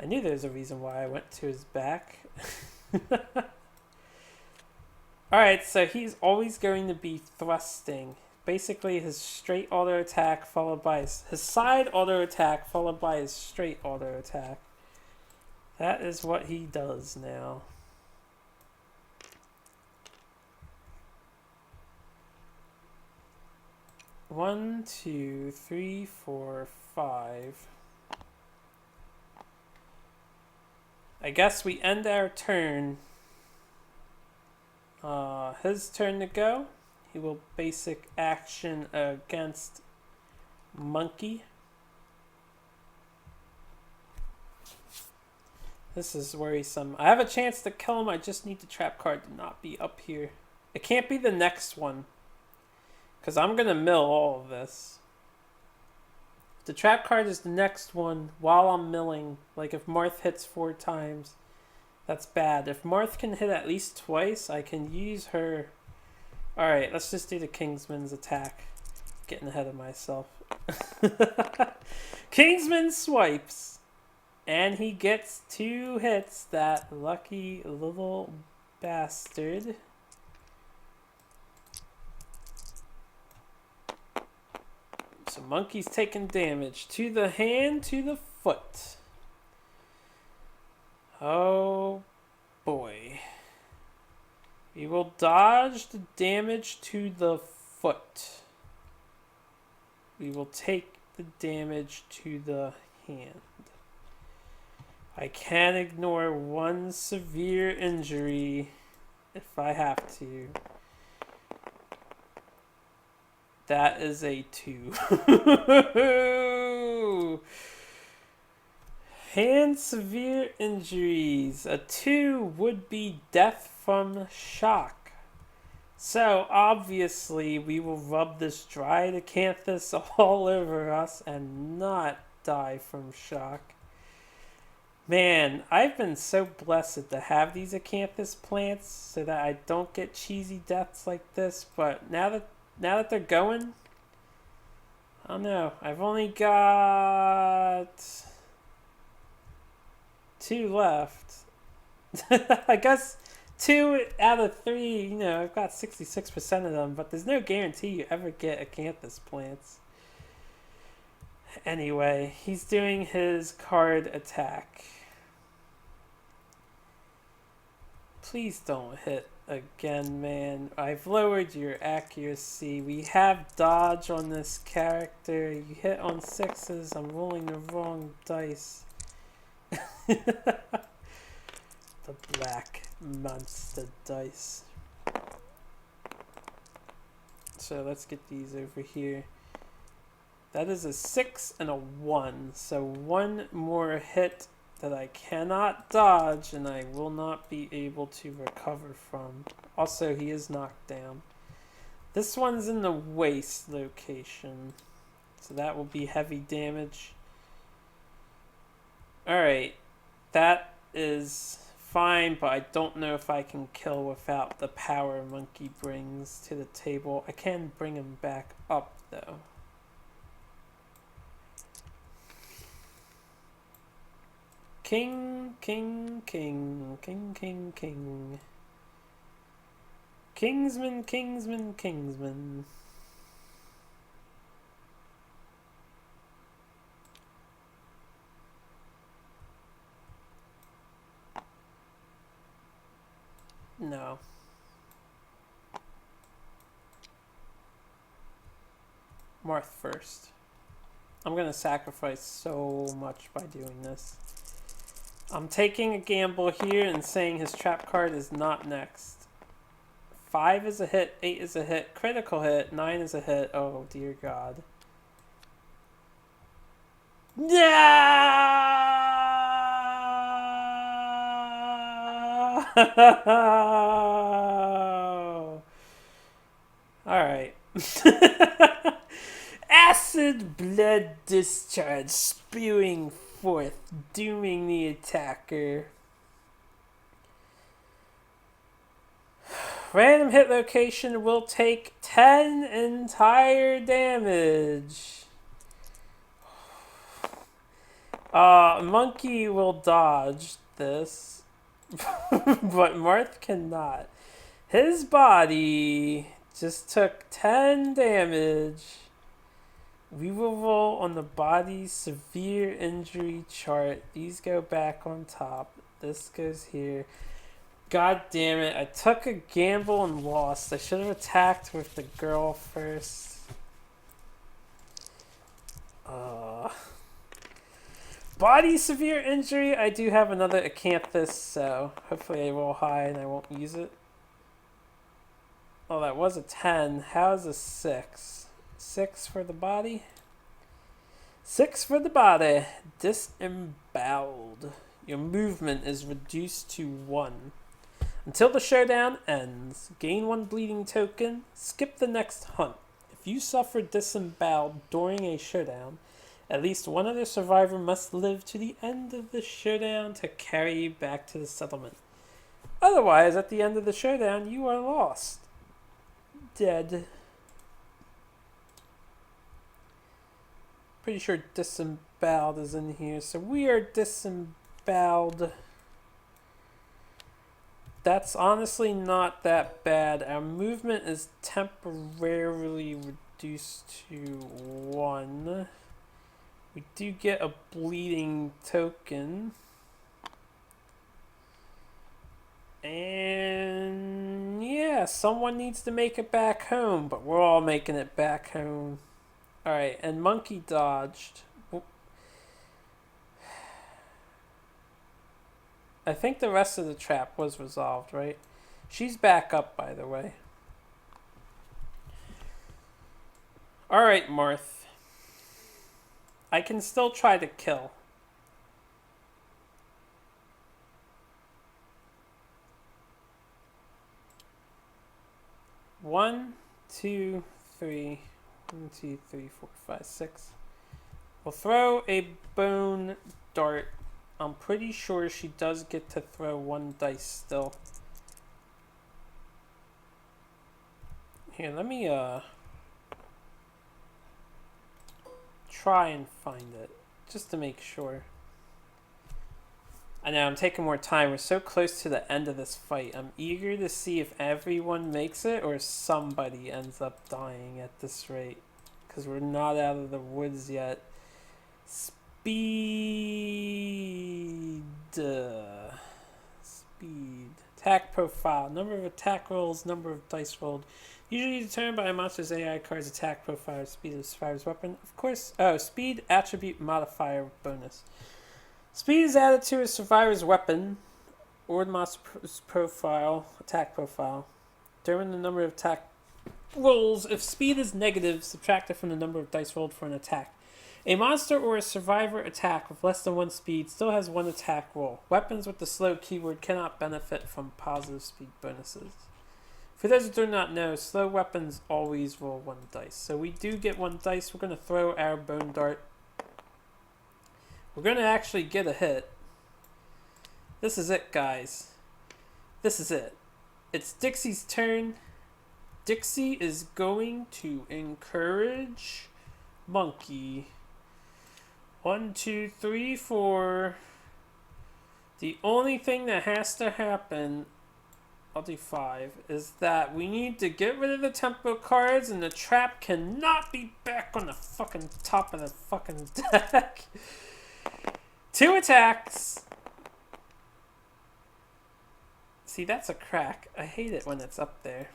I knew there was a reason why I went to his back. Alright, so he's always going to be thrusting. Basically his straight auto attack followed by his side auto attack followed by his straight auto attack. That is what he does now. One, two, three, four, five. I guess we end our turn. His turn to go. He will basic action against Monkey. This is worrisome. I have a chance to kill him. I just need the trap card to not be up here. It can't be the next one, because I'm going to mill all of this. The trap card is the next one while I'm milling. Like if Marth hits 4 times, that's bad. If Marth can hit at least twice, I can use her. Alright, let's just do the Kingsman's attack. Getting ahead of myself. Kingsman swipes. And he gets 2 hits, that lucky little bastard. So Monkey's taking damage to the hand, to the foot. Oh boy. We will dodge the damage to the foot. We will take the damage to the hand. I can ignore 1 severe injury if I have to. That is a 2. Hand severe injuries. A 2 would be death from shock. So obviously we will rub this dried acanthus all over us and not die from shock. Man, I've been so blessed to have these acanthus plants so that I don't get cheesy deaths like this, but now that they're going, I don't know. I've only got 2 left. I guess 2 out of 3, you know, I've got 66% of them, but there's no guarantee you ever get acanthus plants. Anyway, he's doing his card attack. Please don't hit again, man. I've lowered your accuracy. We have dodge on this character. You hit on 6s. I'm rolling the wrong dice. The black monster dice. So let's get these over here. That is a 6 and a 1. So 1 more hit that I cannot dodge and I will not be able to recover from. Also, he is knocked down. This one's in the waist location, so that will be heavy damage. Alright, that is fine, but I don't know if I can kill without the power Monkey brings to the table. I can bring him back up though. King, king, king, king, king, king. Kingsman, Kingsman, Kingsman. No. Marth first. I'm gonna sacrifice so much by doing this. I'm taking a gamble here and saying his trap card is not next. 5 is a hit, 8 is a hit, critical hit, 9 is a hit. Oh dear God. No! Alright. Acid blood discharge spewing forth, dooming the attacker. Random hit location will take 10 entire damage. Monkey will dodge this, but Marth cannot. His body just took 10 damage. We will roll on the body's severe injury chart. These go back on top. This goes here. God damn it. I took a gamble and lost. I should have attacked with the girl first. Body severe injury. I do have another acanthus, so hopefully I roll high and I won't use it. Oh, that was a 10. How's a 6? 6 for the body. 6 for the body. Disemboweled. Your movement is reduced to 1. Until the showdown ends, gain 1 bleeding token. Skip the next hunt. If you suffer disemboweled during a showdown, at least one other survivor must live to the end of the showdown to carry you back to the settlement. Otherwise, at the end of the showdown, you are lost. Dead. Pretty sure disemboweled is in here, so we are disemboweled. That's honestly not that bad. Our movement is temporarily reduced to 1. We do get a bleeding token. And yeah, someone needs to make it back home, but we're all making it back home. Alright, and Monkey dodged. I think the rest of the trap was resolved, right? She's back up, by the way. Alright, Marth. I can still try to kill. One, two, three. 1, 2, 3, 4, 5, 6. We'll throw a bone dart. I'm pretty sure she does get to throw 1 dice still. Here, let me try and find it, just to make sure. I know, I'm taking more time. We're so close to the end of this fight. I'm eager to see if everyone makes it or somebody ends up dying at this rate. Because we're not out of the woods yet. Speed. Speed. Attack profile. Number of attack rolls, number of dice rolled. Usually determined by a monster's AI card's attack profile, speed of the survivor's weapon. Of course. Oh, speed attribute modifier bonus. Speed is added to a survivor's weapon or the monster's profile, attack profile. Determine the number of attack rolls. If speed is negative, subtract it from the number of dice rolled for an attack. A monster or a survivor attack with less than 1 speed still has 1 attack roll. Weapons with the slow keyword cannot benefit from positive speed bonuses. For those who do not know, slow weapons always roll 1 dice. So we do get 1 dice. We're going to throw our bone dart. We're going to actually get a hit. This is it, guys. This is it. It's Dixie's turn. Dixie is going to encourage Monkey. 1, 2, 3, 4. The only thing that has to happen, I'll do 5, is that we need to get rid of the tempo cards and the trap cannot be back on the fucking top of the fucking deck. 2 attacks. See, that's a crack. I hate it when it's up there.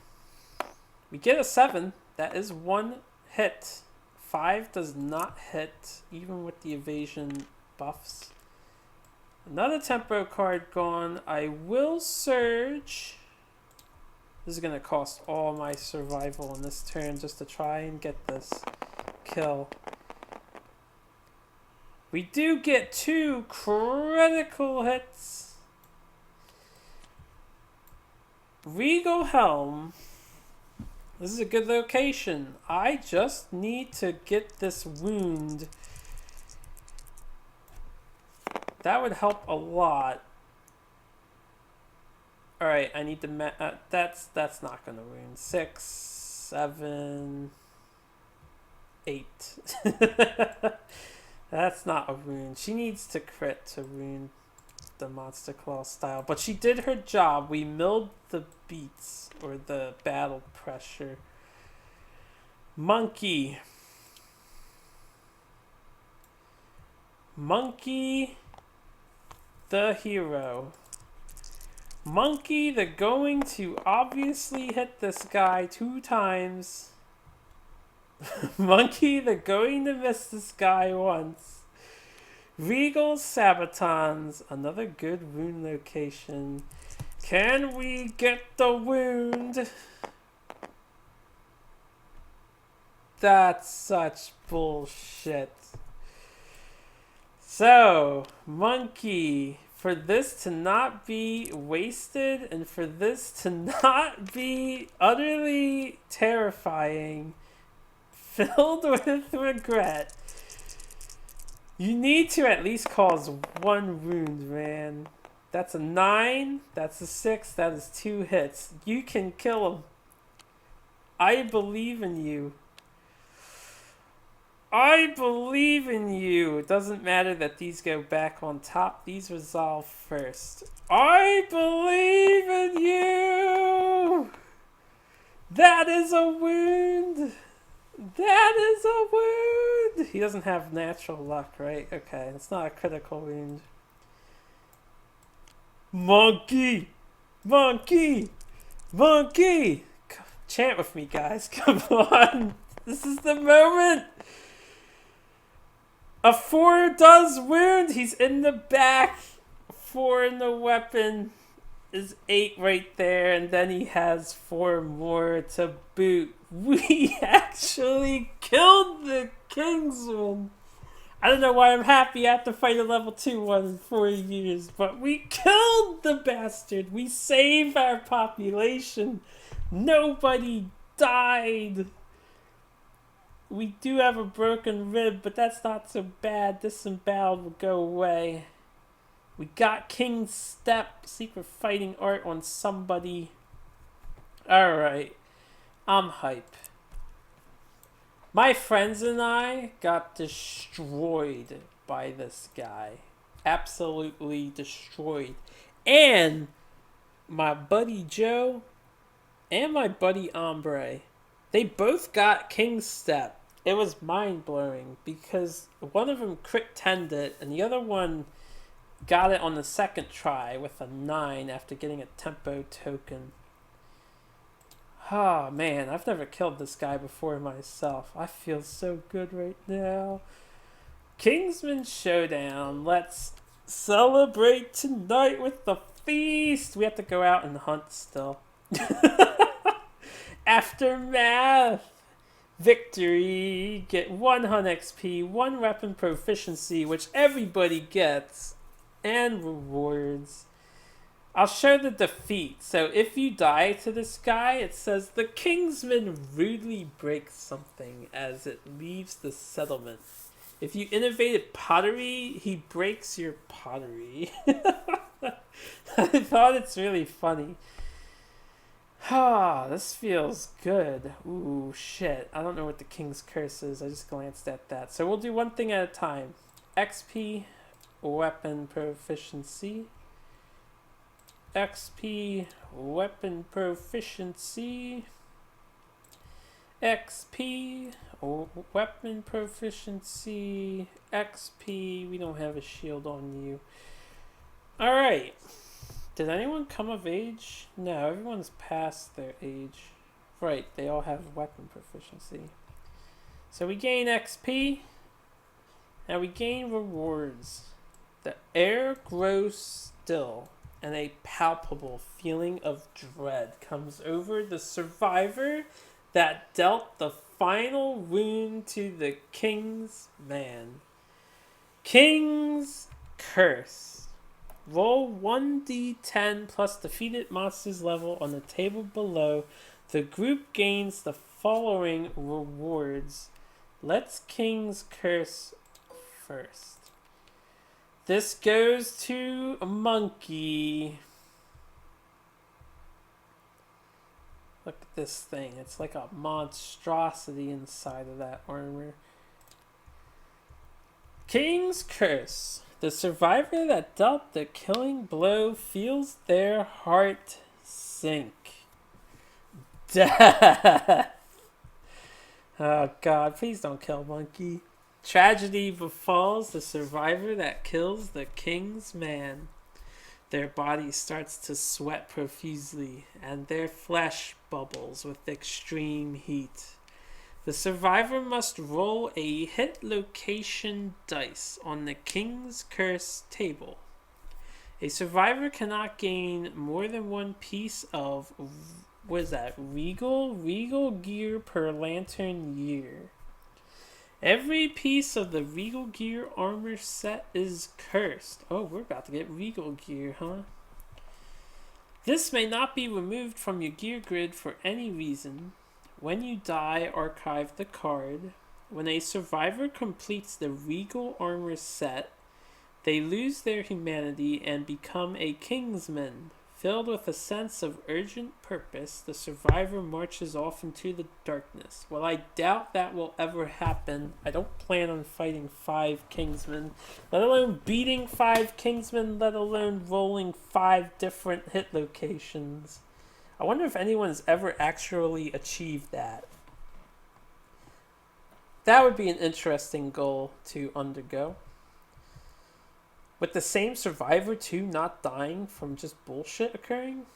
We get a 7. That is 1 hit. 5 does not hit, even with the evasion buffs. Another tempo card gone. I will surge. This is going to cost all my survival in this turn just to try and get this kill. We do get 2 critical hits. Regal Helm. This is a good location. I just need to get this wound. That would help a lot. Alright, I need to... that's not going to wound. 6, 7, 8. That's not a wound. She needs to crit to wound the Monster Claw style. But she did her job. We milled the beats, or the battle pressure. Monkey. Monkey the hero. Monkey the going to obviously hit this guy 2 times. Monkey the going to miss this guy once. Regal Sabatons, another good wound location. Can we get the wound? That's such bullshit. So, Monkey, for this to not be wasted and for this to not be utterly terrifying, filled with regret, you need to at least cause 1 wound, man. That's a 9, that's a 6, that is 2 hits. You can kill him. I believe in you. I believe in you. It doesn't matter that these go back on top. These resolve first. I believe in you. That is a wound. That is a wound. He doesn't have natural luck, right? Okay, it's not a critical wound. Monkey. Monkey. Monkey. Chant with me, guys. Come on. This is the moment. A 4 does wound. He's in the back. 4 in the weapon is 8 right there. And then he has 4 more to boot. We actually killed the Kingsman. I don't know why I'm happy I have to fight a level 2 one in 4 years. But we killed the bastard. We saved our population. Nobody died. We do have a broken rib, but that's not so bad. Disemboweled will go away. We got King's Step, secret fighting art on somebody. Alright, I'm hype. My friends and I got destroyed by this guy. Absolutely destroyed. And my buddy Joe and my buddy Ombre, they both got King's Step. It was mind-blowing because one of them crit-10'd it and the other one got it on the second try with a 9 after getting a tempo token. Oh man, I've never killed this guy before myself. I feel so good right now. Kingsman Showdown. Let's celebrate tonight with the feast. We have to go out and hunt still. Aftermath. Victory. Get 1 hunt XP, 1 weapon proficiency, which everybody gets, and rewards. I'll show the defeat. So if you die to this guy, it says the Kingsman rudely breaks something as it leaves the settlement. If you innovated pottery, he breaks your pottery. I thought it's really funny. Ah, this feels good. Ooh, shit. I don't know what the King's Curse is. I just glanced at that. So we'll do one thing at a time. XP, weapon proficiency. XP, weapon proficiency. XP, weapon proficiency. XP, we don't have a shield on you. Alright. Did anyone come of age? No, everyone's past their age. Right, they all have weapon proficiency. So we gain XP, and we gain rewards. The air grows still, and a palpable feeling of dread comes over the survivor that dealt the final wound to the King's man. King's Curse. Roll 1d10 plus defeated monster's level on the table below. The group gains the following rewards. Let's King's Curse first. This goes to a monkey. Look at this thing. It's like a monstrosity inside of that armor. King's Curse. The survivor that dealt the killing blow feels their heart sink. Death. Oh God, please don't kill Monkey. Tragedy befalls the survivor that kills the king's man. Their body starts to sweat profusely, and their flesh bubbles with extreme heat. The survivor must roll a hit location dice on the King's Curse table. A survivor cannot gain more than one piece of, what is that, regal gear per lantern year. Every piece of the regal gear armor set is cursed. Oh, we're about to get regal gear, huh? This may not be removed from your gear grid for any reason. When you die, archive the card. When a survivor completes the regal armor set, they lose their humanity and become a kingsman. Filled with a sense of urgent purpose, the survivor marches off into the darkness. Well, I doubt that will ever happen. I don't plan on fighting 5 kingsmen, let alone beating 5 kingsmen, let alone rolling 5 different hit locations. I wonder if anyone's ever actually achieved that. That would be an interesting goal to undergo. With the same survivor too not dying from just bullshit occurring?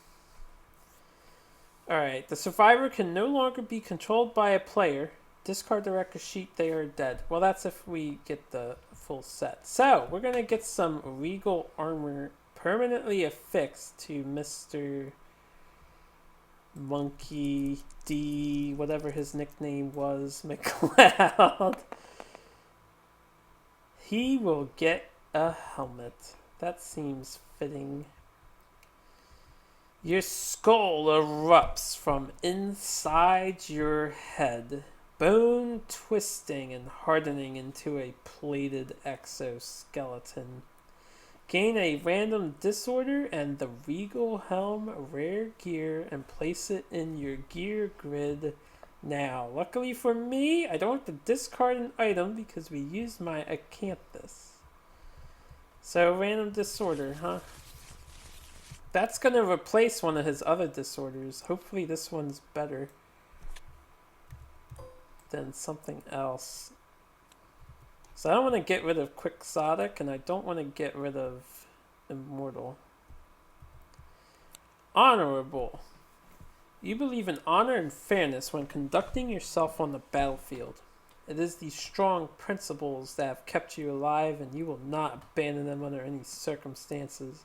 Alright, the survivor can no longer be controlled by a player. Discard the record sheet, they are dead. Well, that's if we get the full set. So, we're going to get some regal armor permanently affixed to Mr. Monkey D, whatever his nickname was, McLeod. He will get a helmet. That seems fitting. Your skull erupts from inside your head, bone twisting and hardening into a plated exoskeleton. Gain a random disorder and the regal helm rare gear and place it in your gear grid now. Luckily for me, I don't have to discard an item because we used my acanthus. So, random disorder, huh? That's going to replace one of his other disorders. Hopefully this one's better than something else. So I don't want to get rid of Quixotic, and I don't want to get rid of Immortal. Honorable. You believe in honor and fairness when conducting yourself on the battlefield. It is these strong principles that have kept you alive, and you will not abandon them under any circumstances.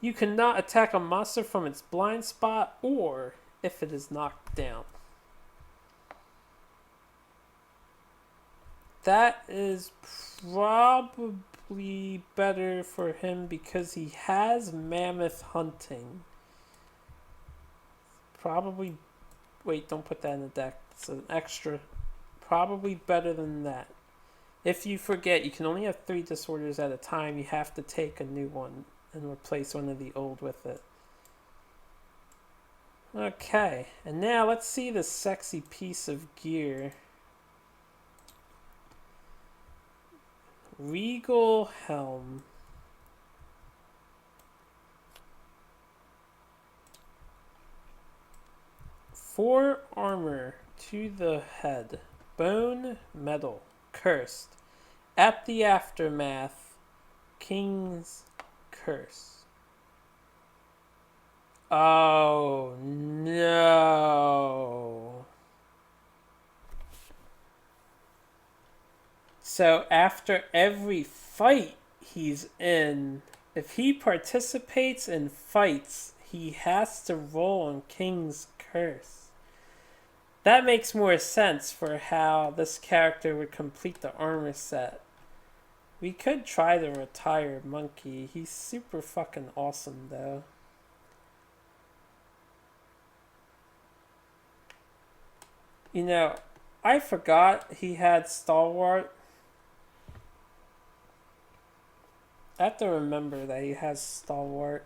You cannot attack a monster from its blind spot or if it is knocked down. That is probably better for him because he has mammoth hunting. Probably, wait, don't put that in the deck. It's an extra. Probably better than that. If you forget, you can only have 3 disorders at a time. You have to take a new one and replace one of the old with it. Okay, and now let's see this sexy piece of gear. Regal helm. 4 armor to the head. Bone, metal, cursed. At the aftermath, King's Curse. Oh no. So after every fight he's in, if he participates in fights, he has to roll on King's Curse. That makes more sense for how this character would complete the armor set. We could try the retired monkey. He's super fucking awesome though. You know, I forgot he had Stalwart. I have to remember that he has Stalwart.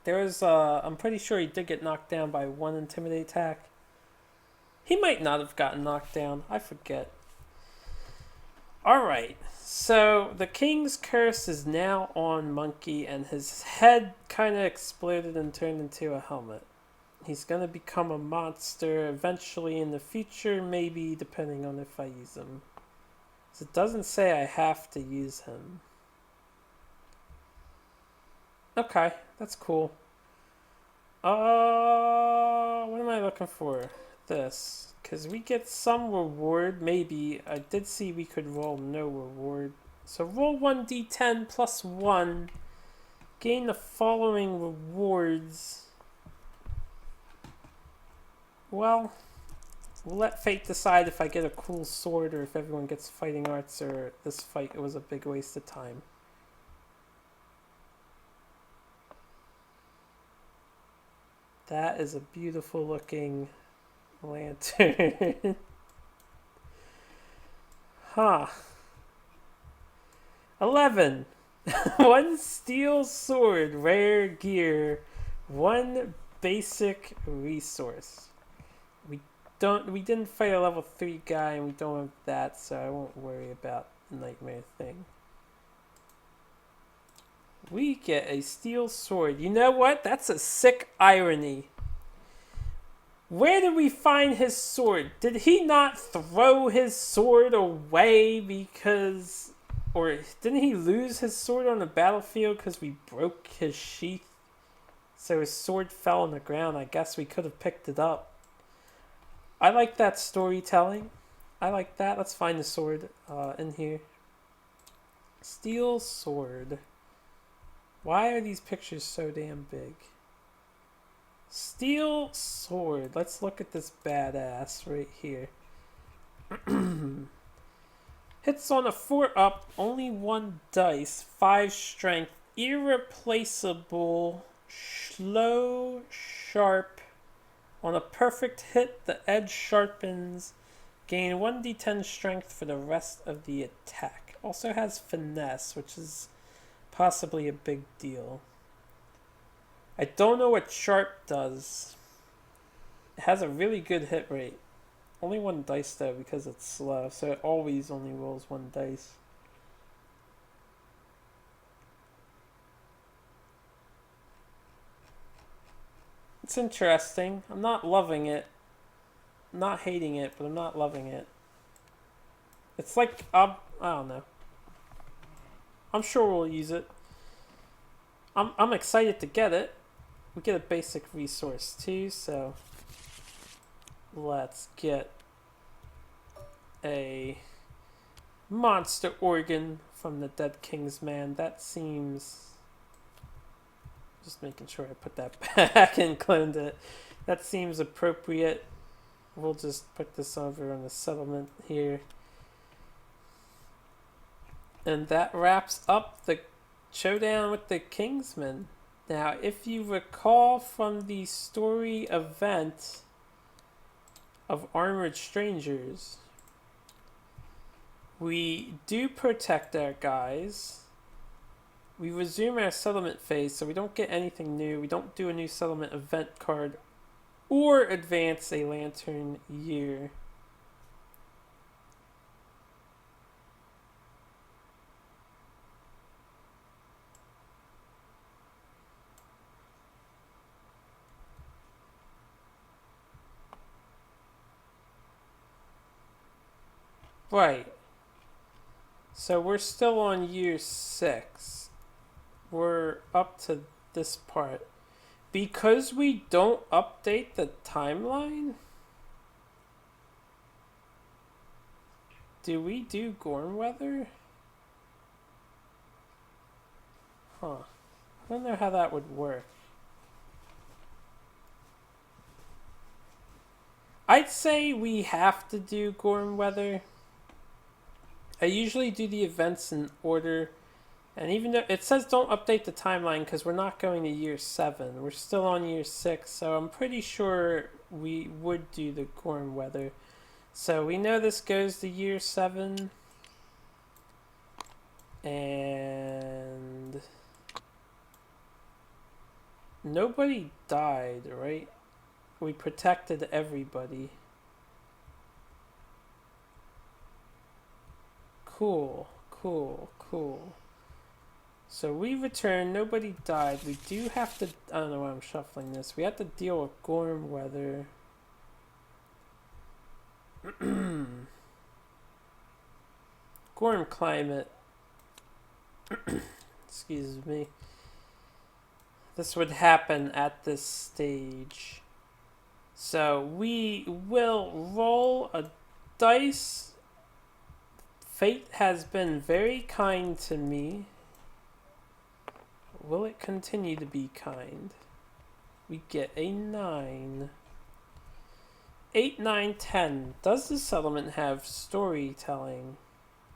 There was, I'm pretty sure he did get knocked down by 1 Intimidate attack. He might not have gotten knocked down. I forget. Alright, so the king's curse is now on Monkey, and his head kind of exploded and turned into a helmet. He's going to become a monster eventually in the future, maybe, depending on if I use him. So it doesn't say I have to use him. Okay, that's cool. What am I looking for? This. Because we get some reward, maybe. I did see we could roll no reward. So roll 1d10 plus 1. Gain the following rewards. Well, we'll let fate decide if I get a cool sword or if everyone gets fighting arts, or this fight was a big waste of time. That is a beautiful looking lantern. Huh. 11. 1 steel sword, rare gear, 1 basic resource. We didn't fight a level 3 guy, and we don't have that, so I won't worry about the nightmare thing. We get a steel sword. You know what? That's a sick irony. Where did we find his sword? Did he not throw his sword away because... Or didn't he lose his sword on the battlefield because we broke his sheath? So his sword fell on the ground. I guess we could have picked it up. I like that storytelling. I like that. Let's find the sword in here. Steel sword. Why are these pictures so damn big? Steel sword. Let's look at this badass right here. Hits on a 4 up, only 1 dice, 5 strength, irreplaceable, slow, sharp. On a perfect hit, the edge sharpens. Gain 1d10 strength for the rest of the attack. Also has finesse, which is possibly a big deal. I don't know what sharp does. It has a really good hit rate. Only 1 dice though because it's slow, so it always only rolls 1 dice. It's interesting. I'm not loving it. I'm not hating it, but I'm not loving it. It's like, I don't know. I'm sure we'll use it. I'm excited to get it. We get a basic resource too, so let's get a monster organ from the Dead King's Man. That seems... Just making sure I put that back and cloned it. That seems appropriate. We'll just put this over on the settlement here. And that wraps up the showdown with the Kingsmen. Now, if you recall from the story event of Armored Strangers, we do protect our guys. We resume our settlement phase, so we don't get anything new. We don't do a new settlement event card or advance a lantern year. Right. So we're still on year 6. We're up to this part. Because we don't update the timeline? Do we do Gorm weather? Huh. I don't know how that would work. I'd say we have to do Gorm weather. I usually do the events in order. And even though it says don't update the timeline because we're not going to year 7. We're still on year 6. So I'm pretty sure we would do the Gorm weather. So we know this goes to year 7. And nobody died, right? We protected everybody. Cool, cool, cool. So we return, nobody died. We do have to, I don't know why I'm shuffling this. We have to deal with Gorm weather. Gorm climate. Excuse me. This would happen at this stage. So we will roll a dice. Fate has been very kind to me. Will it continue to be kind? We get a 9. 8, 9, 10. Does the settlement have storytelling?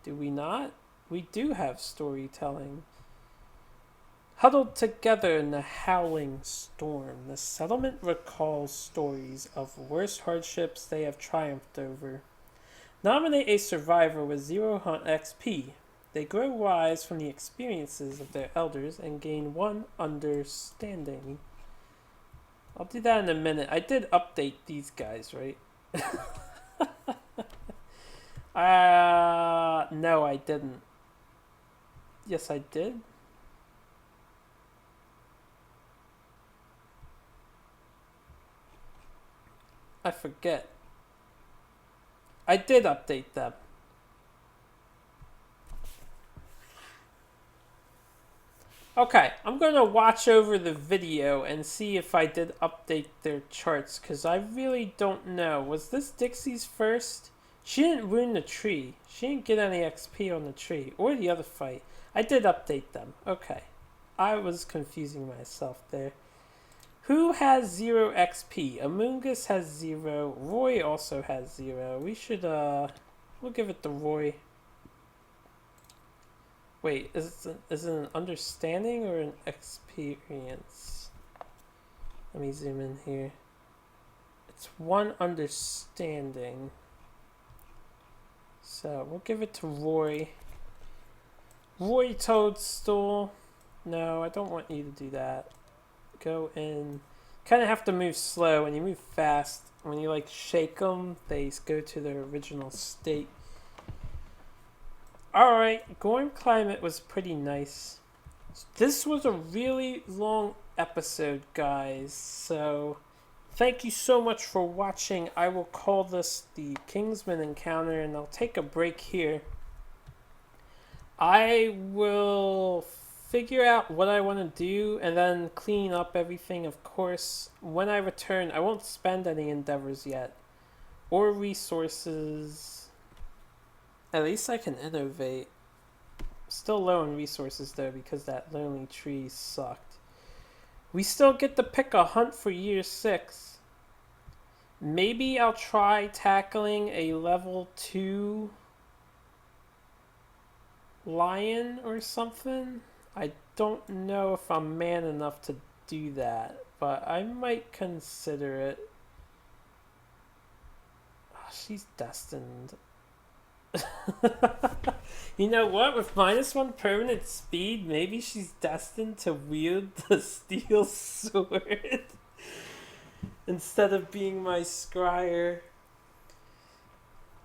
Do we not? We do have storytelling. Huddled together in the howling storm, the settlement recalls stories of worse hardships they have triumphed over. Nominate a survivor with 0 hunt XP. They grow wise from the experiences of their elders and gain 1 understanding. I'll do that in a minute. I did update these guys, right? No, I didn't. Yes, I did. I forget. I did update them. Okay, I'm going to watch over the video and see if I did update their charts, because I really don't know. Was this Dixie's first? She didn't wound the tree. She didn't get any XP on the tree, or the other fight. I did update them. Okay. I was confusing myself there. Who has 0 XP? Amoongus has 0. Roy also has 0. We should, we'll give it to Roy. Wait, is it an understanding or an experience? Let me zoom in here. It's 1 understanding. So, we'll give it to Roy. Roy Toadstool. No, I don't want you to do that. Go in. Kind of have to move slow. When you move fast, when you like shake them, they go to their original state. Alright, Gorm Climate was pretty nice. This was a really long episode, guys. So, thank you so much for watching. I will call this the Kingsman Encounter, and I'll take a break here. I will figure out what I want to do and then clean up everything, of course. When I return, I won't spend any endeavors yet. Or resources. At least I can innovate. Still low on resources though, because that lonely tree sucked. We still get to pick a hunt for year 6. Maybe I'll try tackling a level 2 lion or something. I don't know if I'm man enough to do that, but I might consider it. Oh, she's destined. You know what? With -1 permanent speed, maybe she's destined to wield the steel sword instead of being my scryer.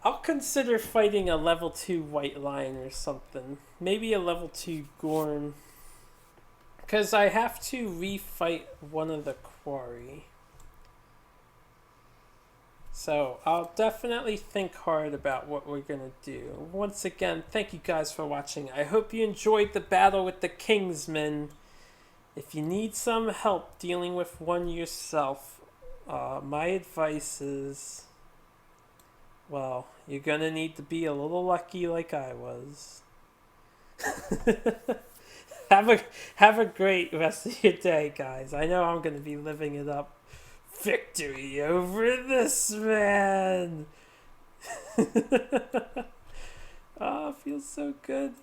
I'll consider fighting a level 2 white lion or something. Maybe a level 2 Gorm. Because I have to refight one of the quarry. So I'll definitely think hard about what we're going to do. Once again, thank you guys for watching. I hope you enjoyed the battle with the Kingsman. If you need some help dealing with one yourself, my advice is, well, you're going to need to be a little lucky like I was. Have a great rest of your day, guys. I know I'm going to be living it up. Victory over this man! Oh, it feels so good.